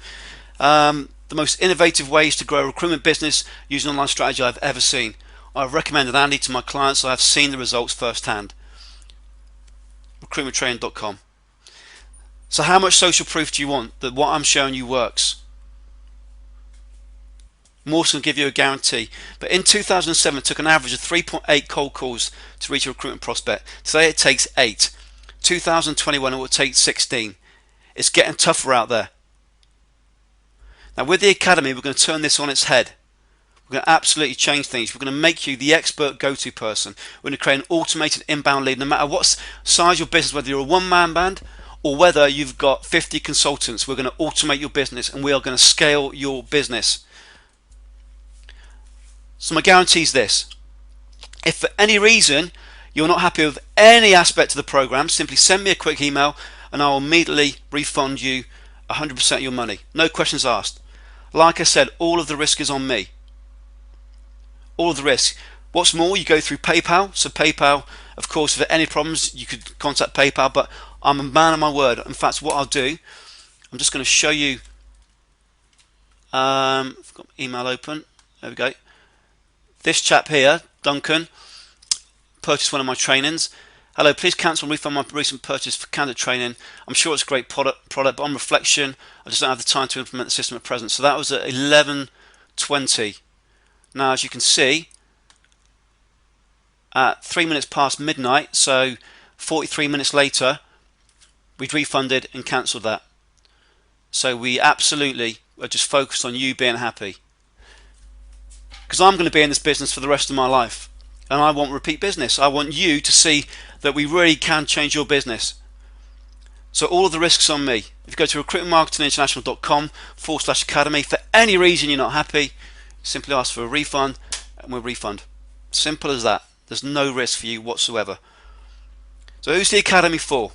The most innovative ways to grow a recruitment business using online strategy I've ever seen. I've recommended Andy to my clients, so I've seen the results firsthand. Recruitmenttraining.com. So how much social proof do you want that what I'm showing you works? Morse can give you a guarantee. But in 2007, it took an average of 3.8 cold calls to reach a recruitment prospect. Today it takes 8. 2021 it will take 16. It's getting tougher out there. Now with the Academy, we're going to turn this on its head. We're going to absolutely change things. We're going to make you the expert go-to person. We're going to create an automated inbound lead, no matter what size your business, whether you're a one-man band or whether you've got 50 consultants. We're going to automate your business and we are going to scale your business. So my guarantee is this: if for any reason you're not happy with any aspect of the program, simply send me a quick email and I will immediately refund you 100% of your money. No questions asked. Like I said, all of the risk is on me. All of the risk. What's more, you go through PayPal. So PayPal, of course, if there are any problems, you could contact PayPal, but I'm a man of my word. In fact, what I'll do, I'm just going to show you. I've got my email open. There we go. This chap here, Duncan, purchased one of my trainings. Hello, please cancel and refund my recent purchase for candidate training. I'm sure it's a great product, but on reflection, I just don't have the time to implement the system at present. So that was at 11:20. Now, as you can see, at 3 minutes past midnight, so 43 minutes later, we'd refunded and cancelled that. So we absolutely are just focused on you being happy. Because I'm going to be in this business for the rest of my life and I want repeat business. I want you to see that we really can change your business. So all of the risks on me. If you go to recruitmentmarketinginternational.com/academy, for any reason you're not happy, simply ask for a refund and we'll refund. Simple as that. There's no risk for you whatsoever. So who's the Academy for?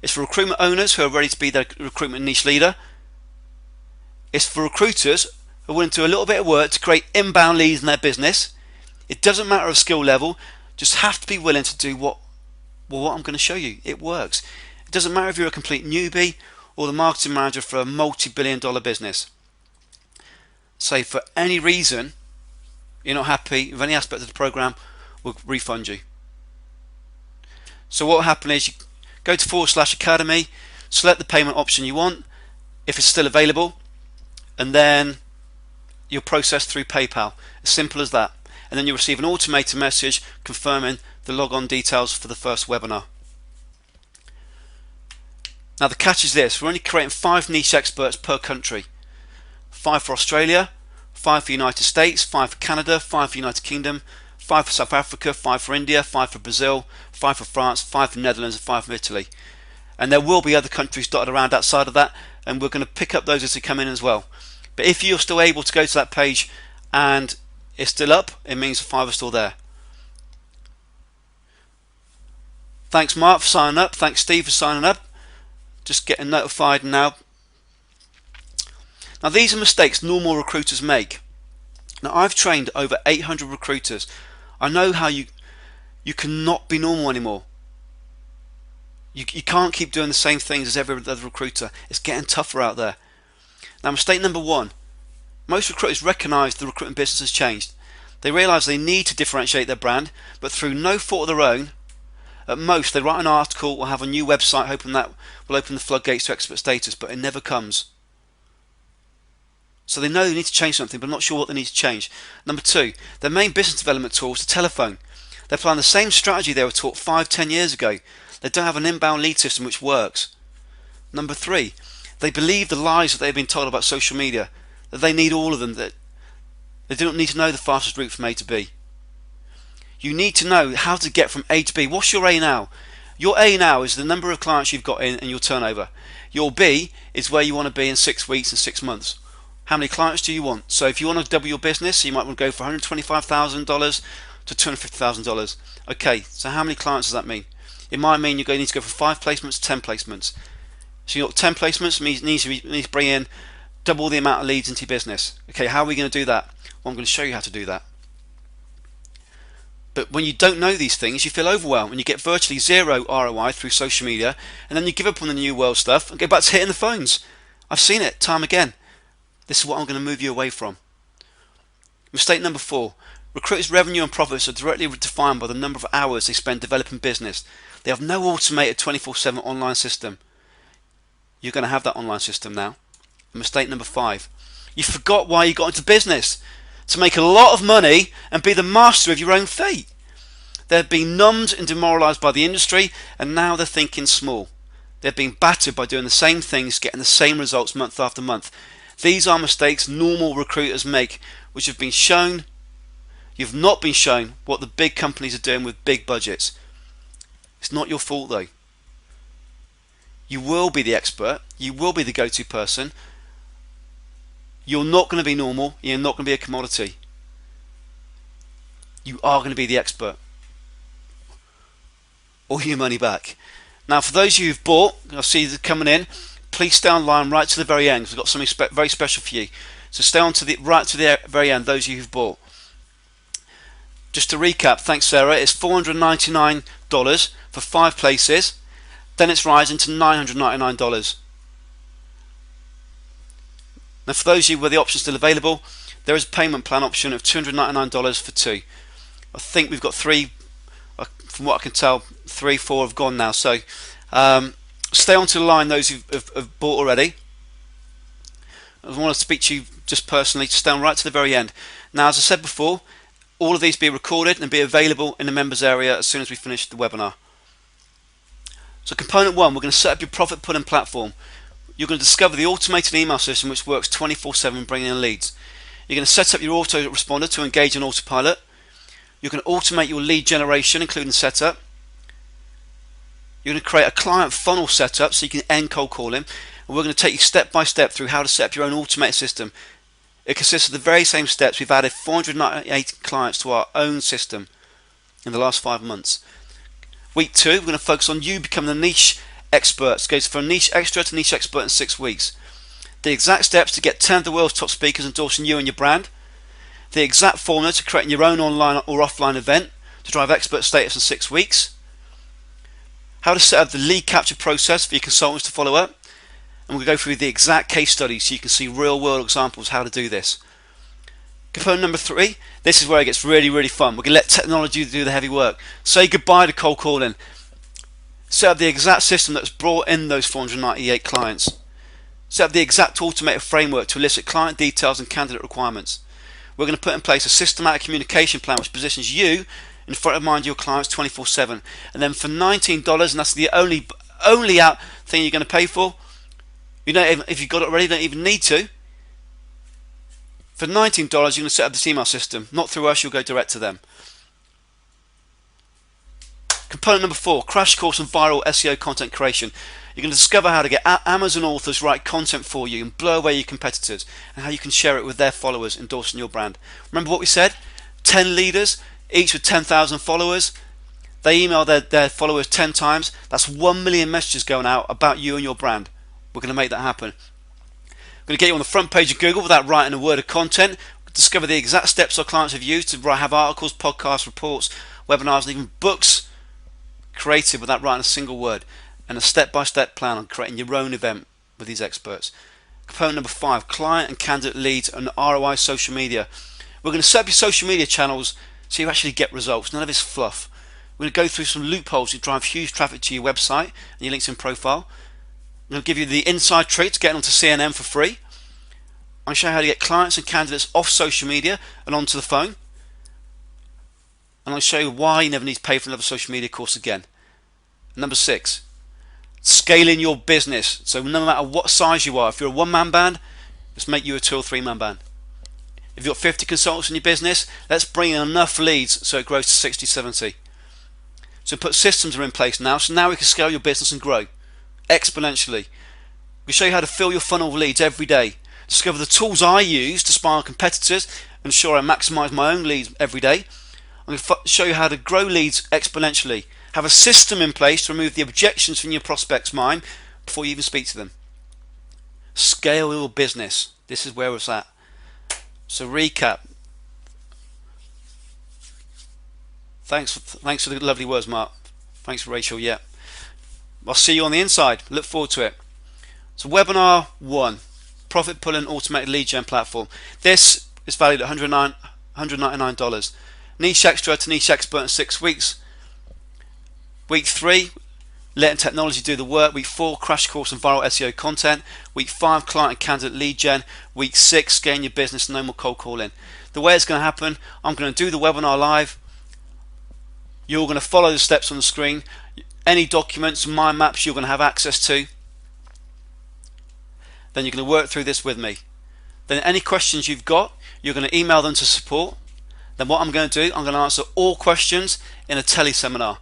It's for recruitment owners who are ready to be their recruitment niche leader. It's for recruiters who are willing to do a little bit of work to create inbound leads in their business. It doesn't matter of skill level, just have to be willing to do what I'm going to show you. It works. It doesn't matter if you're a complete newbie or the marketing manager for a multi-billion-dollar business. Say for any reason you're not happy with any aspect of the program, we'll refund you. So what will happen is you go to /academy, select the payment option you want if it's still available, and then you'll process through PayPal. As simple as that. And then you'll receive an automated message confirming the log-on details for the first webinar. Now the catch is this: we're only creating 5 niche experts per country. 5 for Australia, 5 for United States, 5 for Canada, 5 for United Kingdom, 5 for South Africa, 5 for India, 5 for Brazil, 5 for France, 5 for Netherlands, and 5 for Italy. And there will be other countries dotted around outside of that, and we're going to pick up those as they come in as well. But if you're still able to go to that page and it's still up, it means the 5 are still there. Thanks Mark for signing up. Thanks Steve for signing up. Just getting notified now. Now these are mistakes normal recruiters make. Now I've trained over 800 recruiters. I know how you cannot be normal anymore. You can't keep doing the same things as every other recruiter. It's getting tougher out there. Now, mistake number one. Most recruiters recognise the recruitment business has changed. They realise they need to differentiate their brand, but through no fault of their own, at most they write an article or have a new website hoping that will open the floodgates to expert status, but it never comes. So they know they need to change something, but not sure what they need to change. Number two, their main business development tool is the telephone. They're applying the same strategy they were taught 5-10 years ago. They don't have an inbound lead system which works. Number three, they believe the lies that they've been told about social media, that they need all of them, that they don't need to know the fastest route from A to B. You need to know how to get from A to B. What's your A now? Your A now is the number of clients you've got in and your turnover. Your B is where you want to be in 6 weeks and 6 months. How many clients do you want? So if you want to double your business, you might want to go from $125,000 to $250,000. Okay, so how many clients does that mean? It might mean you need to go from 5 placements to 10 placements. So you've got 10 placements, means you need to bring in double the amount of leads into your business. Okay, how are we going to do that? Well, I'm going to show you how to do that. But when you don't know these things, you feel overwhelmed and you get virtually zero ROI through social media, and then you give up on the new world stuff and go back to hitting the phones. I've seen it time again. This is what I'm going to move you away from. Mistake number 4. Recruiters' revenue and profits are directly defined by the number of hours they spend developing business. They have no automated 24/7 online system. You're going to have that online system now. Mistake number 5. You forgot why you got into business. To make a lot of money and be the master of your own fate. They've been numbed and demoralised by the industry, and now they're thinking small. They've been battered by doing the same things, getting the same results month after month. These are mistakes normal recruiters make, which have been shown. You've not been shown what the big companies are doing with big budgets. It's not your fault though. You will be the expert. You will be the go-to person. You're not going to be normal. You're not going to be a commodity. You are going to be the expert. Or your money back. Now, for those of you who've bought, I see you coming in. Please stay online right to the very end. We've got something very special for you. So stay on to right to the very end. Those of you who've bought. Just to recap, thanks Sarah. It's $499 for 5 places. Then it's rising to $999. Now, for those of you where the option is still available, there is a payment plan option of $299 for 2. I think we've got 3, from what I can tell, 3, 4 have gone now. So stay on to the line, those who have bought already. I want to speak to you just personally, to stay on right to the very end. Now, as I said before, all of these be recorded and be available in the members area as soon as we finish the webinar. So component 1, we're going to set up your profit pulling platform. You're going to discover the automated email system which works 24/7 bringing in leads. You're going to set up your autoresponder to engage on autopilot. You're going to automate your lead generation, including setup. You're going to create a client funnel setup so you can end cold calling. And we're going to take you step by step through how to set up your own automated system. It consists of the very same steps. We've added 498 clients to our own system in the last 5 months. Week 2, we're going to focus on you becoming the niche expert. It goes from niche extra to niche expert in 6 weeks. The exact steps to get 10 of the world's top speakers endorsing you and your brand. The exact formula to creating your own online or offline event to drive expert status in 6 weeks. How to set up the lead capture process for your consultants to follow up. And we'll go through the exact case studies so you can see real world examples of how to do this. Component number 3, this is where it gets really, really fun. We're going to let technology do the heavy work. Say goodbye to cold calling. Set up the exact system that's brought in those 498 clients. Set up the exact automated framework to elicit client details and candidate requirements. We're going to put in place a systematic communication plan which positions you in front of mind of your clients 24/7. And then for $19, and that's the only out thing you're going to pay for. You don't, if you've got it already, you don't even need to. For $19, you're going to set up this email system. Not through us, you'll go direct to them. Component number 4, crash course on viral SEO content creation. You're going to discover how to get Amazon authors write content for you and blow away your competitors, and how you can share it with their followers endorsing your brand. Remember what we said? 10 leaders, each with 10,000 followers. They email their followers 10 times. That's 1 million messages going out about you and your brand. We're going to make that happen. We're going to get you on the front page of Google without writing a word of content. Discover the exact steps our clients have used to have articles, podcasts, reports, webinars, and even books created without writing a single word. and a step-by-step plan on creating your own event with these experts. Component number 5, client and candidate leads and ROI social media. We're going to set up your social media channels so you actually get results. None of this fluff. We're going to go through some loopholes to drive huge traffic to your website and your LinkedIn profile. I'm going to give you the inside trick to get onto CNN for free. I'm going to show you how to get clients and candidates off social media and onto the phone. And I'll show you why you never need to pay for another social media course again. Number 6, scaling your business. So no matter what size you are, if you're a one-man band, let's make you a 2 or 3-man band. If you've got 50 consultants in your business, let's bring in enough leads so it grows to 60, 70. So put systems are in place now, so now we can scale your business and grow exponentially. We'll show you how to fill your funnel with leads every day. Discover the tools I use to spy on competitors and ensure I maximize my own leads every day. I'm going to show you how to grow leads exponentially. Have a system in place to remove the objections from your prospect's mind before you even speak to them. Scale your business. This is where it's at. So recap. Thanks for the lovely words, Mark. Thanks for Rachel. Yeah. I'll see you on the inside. Look forward to it. So webinar 1, profit pulling automated lead gen platform. This is valued at $199. Niche extra to niche expert in 6 weeks. Week 3, letting technology do the work. Week 4, crash course on viral SEO content. Week 5, client and candidate lead gen. Week 6, scaling your business, no more cold calling. The way it's going to happen, I'm going to do the webinar live. You're going to follow the steps on the screen. Any documents, mind maps you're going to have access to. Then you're going to work through this with me. Then any questions you've got, you're going to email them to support. Then what I'm going to do, I'm going to answer all questions in a teleseminar.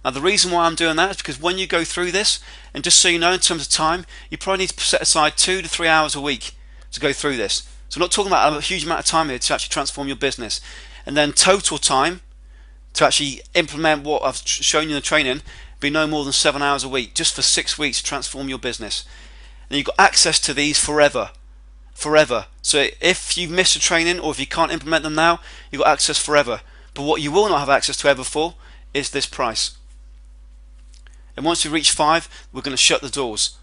Now the reason why I'm doing that is because when you go through this, and just so you know in terms of time, you probably need to set aside 2 to 3 hours a week to go through this. So we're not talking about a huge amount of time here to actually transform your business. And then total time to actually implement what I've shown you in the training be no more than 7 hours a week, just for 6 weeks to transform your business. And you've got access to these forever. So if you miss a training or if you can't implement them now, you've got access forever. But what you will not have access to ever for is this price. And once you reach 5, we're going to shut the doors.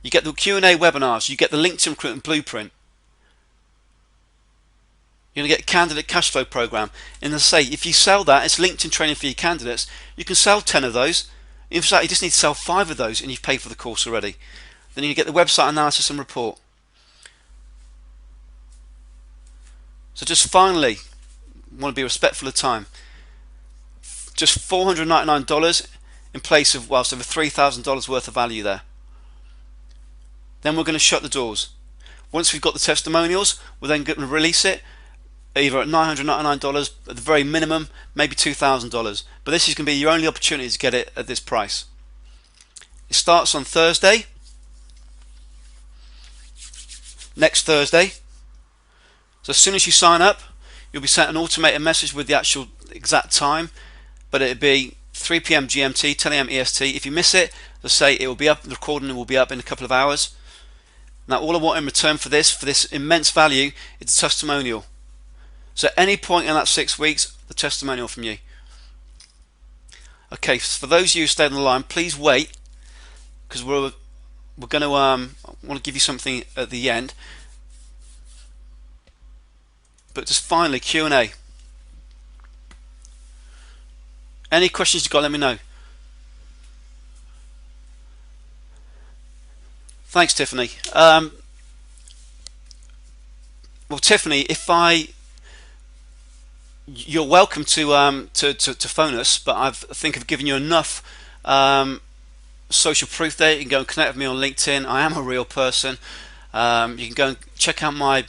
You get the Q&A webinars, you get the LinkedIn Recruitment Blueprint. You're going to get a candidate cash flow program. And as I say, if you sell that, it's LinkedIn training for your candidates. You can sell 10 of those. In fact, you just need to sell 5 of those and you've paid for the course already. Then you get the website analysis and report. So just finally, I want to be respectful of time. Just $499 in place of, whilst over $3,000 worth of value there. Then we're going to shut the doors. Once we've got the testimonials, we're then going to release it either at $999 at the very minimum, maybe $2,000. But this is going to be your only opportunity to get it at this price. It starts on Thursday, next Thursday. So as soon as you sign up, you'll be sent an automated message with the actual exact time, but it'll be 3 p.m. GMT, 10 a.m. EST. If you miss it, let's say it will be up, the recording will be up in a couple of hours. Now all I want in return for this immense value, is a testimonial. So at any point in that 6 weeks, the testimonial from you. Okay, for those of you who stayed on the line, please wait, because we're going to I want to give you something at the end. But just finally, Q&A. Any questions you've got, let me know. Thanks, Tiffany. Well, Tiffany, you're welcome to phone us, but I think I've given you enough social proof there. You can go and connect with me on LinkedIn. I am a real person. You can go and check out my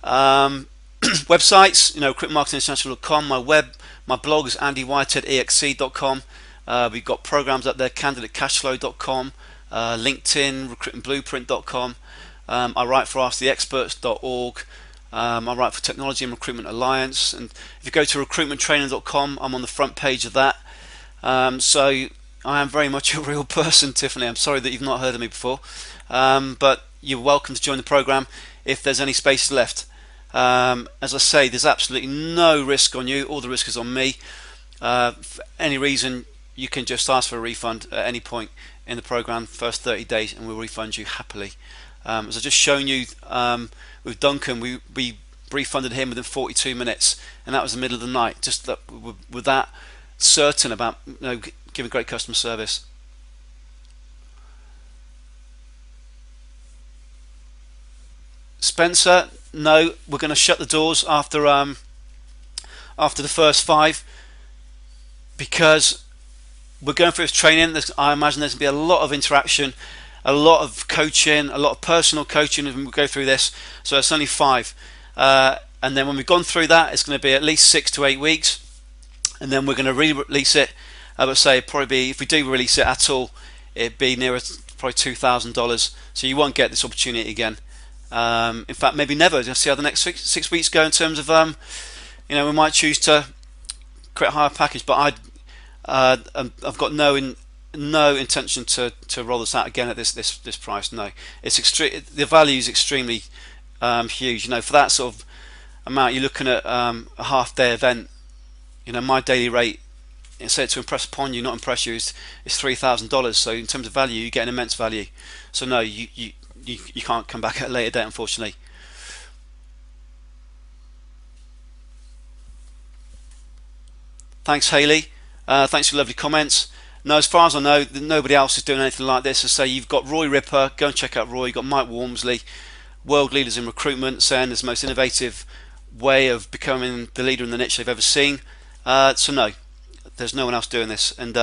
websites, recruitmarketinginternational.com. My blog is andywhiteheadexe.com. We've got programs up there, candidatecashflow.com, LinkedIn, recruitmentblueprint.com. I write for asktheexperts.org. I write for Technology and Recruitment Alliance, and if you go to recruitmenttraining.com, I'm on the front page of that. So I am very much a real person, Tiffany. I'm sorry that you've not heard of me before, but you're welcome to join the program if there's any spaces left. As I say, there's absolutely no risk on you. All the risk is on me. For any reason you can just ask for a refund at any point in the program, first 30 days, and we'll refund you happily. As I've just shown you with Duncan, we refunded him within 42 minutes, and that was the middle of the night. Just that, with that certain about giving great customer service. Spencer, no, we're going to shut the doors after the first 5, because we're going through this training. I imagine there's going to be a lot of interaction, a lot of coaching, a lot of personal coaching as we go through this. So it's only 5, and then when we've gone through that, it's going to be at least 6 to 8 weeks, and then we're going to re-release it. I would say probably be, if we do release it at all, it'd be nearer probably $2,000. So you won't get this opportunity again. In fact, maybe never. You'll see how the next 6 weeks go in terms of we might choose to create a higher package, but I've got no intention to roll this out again at this price. No, it's extreme. The value is extremely huge. For that sort of amount, you're looking at a half-day event. My daily rate, instead to impress upon you, not impress you, is $3,000. So in terms of value, you get an immense value. So no, you can't come back at a later date, unfortunately. Thanks, Haley. Thanks for your lovely comments. No, as far as I know, nobody else is doing anything like this. So say you've got Roy Ripper, go and check out Roy. You've got Mike Walmsley, world leaders in recruitment, saying it's the most innovative way of becoming the leader in the niche they've ever seen. So no, there's no one else doing this. And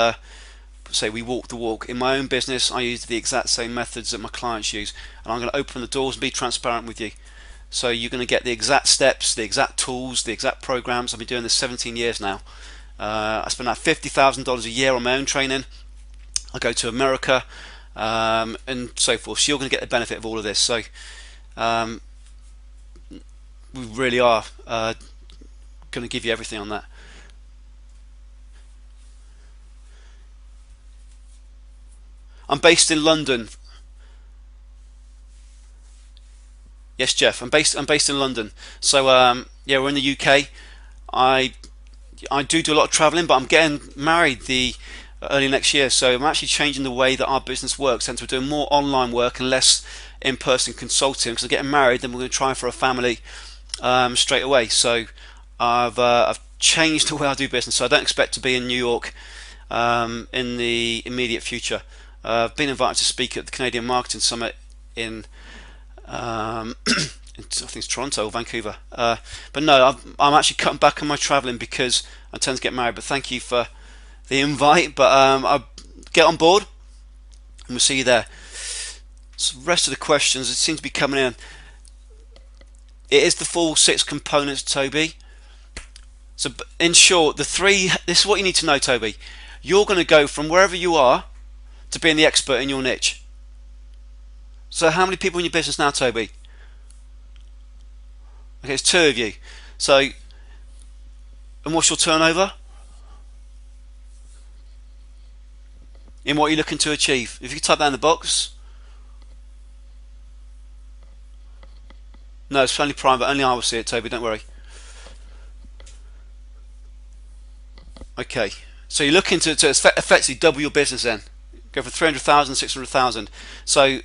say we walk the walk. In my own business, I use the exact same methods that my clients use, and I'm going to open the doors and be transparent with you. So you're going to get the exact steps, the exact tools, the exact programs. I've been doing this 17 years now. I spend about $50,000 a year on my own training. I go to America and so forth. So you're going to get the benefit of all of this. So we really are going to give you everything on that. I'm based in London. Yes, Jeff. I'm based in London. So yeah, we're in the UK. I do a lot of traveling, but I'm getting married early next year, so I'm actually changing the way that our business works, and we're doing more online work and less in-person consulting, because I'm getting married, then we're going to try for a family straight away. So I've changed the way I do business, so I don't expect to be in New York in the immediate future. I've been invited to speak at the Canadian Marketing Summit in I think it's Toronto or Vancouver, but no, I'm actually cutting back on my travelling because I tend to get married. But thank you for the invite, but I'll get on board and we'll see you there. So the rest of the questions that seem to be coming in, it is the full 6 components, Toby. So in short, this is what you need to know, Toby. You're going to go from wherever you are to being the expert in your niche. So how many people in your business now, Toby? Okay, it's 2 of you. So, and what's your turnover? In what you're looking to achieve? If you could type that in the box. No, it's only private. Only I will see it, Toby. Don't worry. Okay, so you're looking to effectively double your business then. Go from 300,000, 600,000. So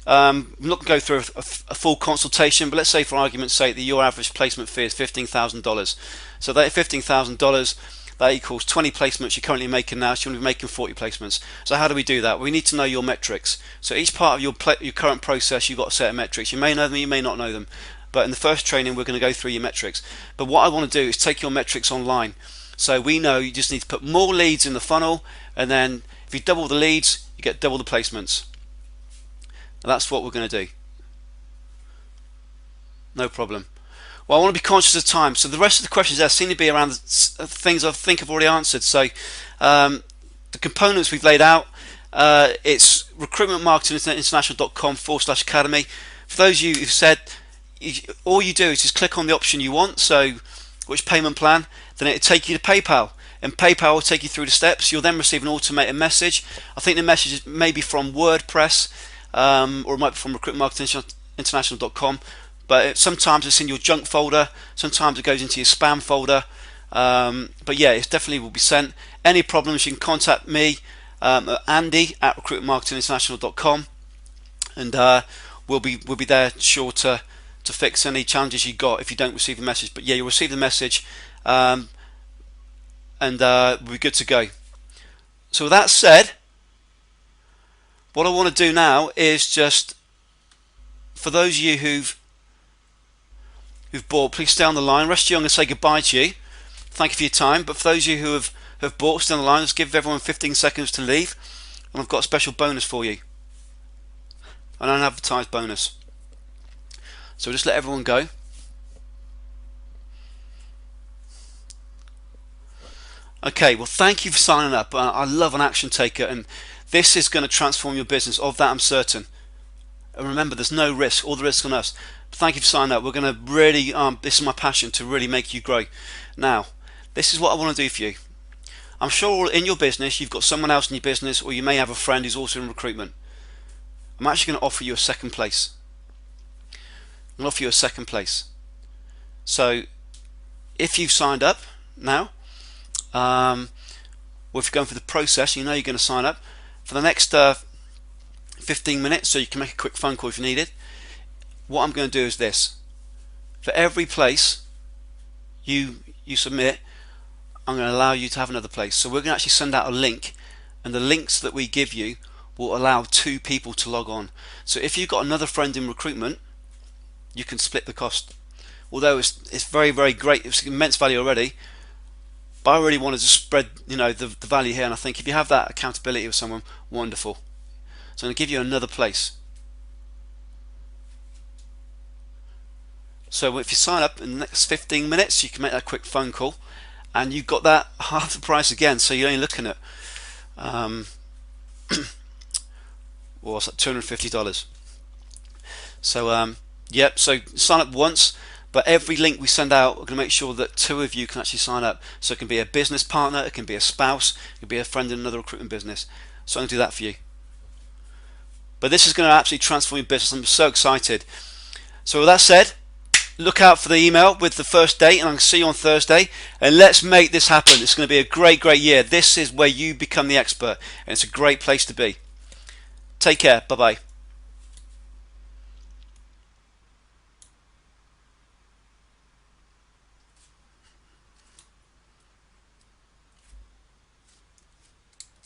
I'm not going to go through a full consultation, but let's say for argument's sake that your average placement fee is $15,000. So that $15,000, that equals 20 placements you're currently making now, so you want to be making 40 placements. So how do we do that? We need to know your metrics. So each part of your current process, you've got a set of metrics. You may know them, you may not know them. But in the first training, we're going to go through your metrics. But what I want to do is take your metrics online. So we know you just need to put more leads in the funnel, and then if you double the leads, you get double the placements. And that's what we're going to do. No problem. Well, I want to be conscious of time. So the rest of the questions there seem to be around things I think I've already answered. So the components we've laid out, it's recruitmentmarketinginternational.com/academy. For those of you who've said, all you do is just click on the option you want, so which payment plan, then it'll take you to PayPal. And PayPal will take you through the steps. You'll then receive an automated message. I think the message may be from WordPress, or it might be from recruitmentmarketinginternational.com, but sometimes it's in your junk folder, sometimes it goes into your spam folder, but yeah, it definitely will be sent. Any problems, you can contact me at andy@recruitmentmarketinginternational.com, and we'll be there sure to fix any challenges you got if you don't receive the message. But yeah, you'll receive the message, and we'll be good to go. So with that said, what I want to do now is just, for those of you who've bought, please stay on the line. Rest of you, I'm going to say goodbye to you. Thank you for your time. But for those of you who have bought, stay on the line. Let's give everyone 15 seconds to leave, and I've got a special bonus for you, an unadvertised bonus. So just let everyone go. Okay, well, thank you for signing up. I love an action taker, and this is going to transform your business. Of that, I'm certain. And remember, there's no risk. All the risk on us. But thank you for signing up. We're going to really, this is my passion, to really make you grow. Now, this is what I want to do for you. I'm sure in your business, you've got someone else in your business, or you may have a friend who's also in recruitment. I'm actually going to offer you a second place. I'm going to offer you a second place. So, if you've signed up now, or if you're going through the process, you know you're going to sign up for the next 15 minutes, so you can make a quick phone call if you need it. What I'm going to do is this: for every place you submit, I'm going to allow you to have another place. So we're going to actually send out a link, and the links that we give you will allow 2 people to log on. So if you've got another friend in recruitment, you can split the cost. Although it's very, very great, it's immense value already, but I really wanted to spread the value here, and I think if you have that accountability with someone, wonderful. So I'm going to give you another place. So if you sign up in the next 15 minutes, you can make that quick phone call, and you've got that half the price again. So you're only looking at what's that, $250. So yep, so sign up once, but every link we send out, we're going to make sure that 2 of you can actually sign up. So it can be a business partner, it can be a spouse, it can be a friend in another recruitment business. So I'm going to do that for you. But this is going to absolutely transform your business. I'm so excited. So with that said, look out for the email with the first date, and I'll see you on Thursday, and let's make this happen. It's going to be a great, great year. This is where you become the expert, and it's a great place to be. Take care. Bye-bye.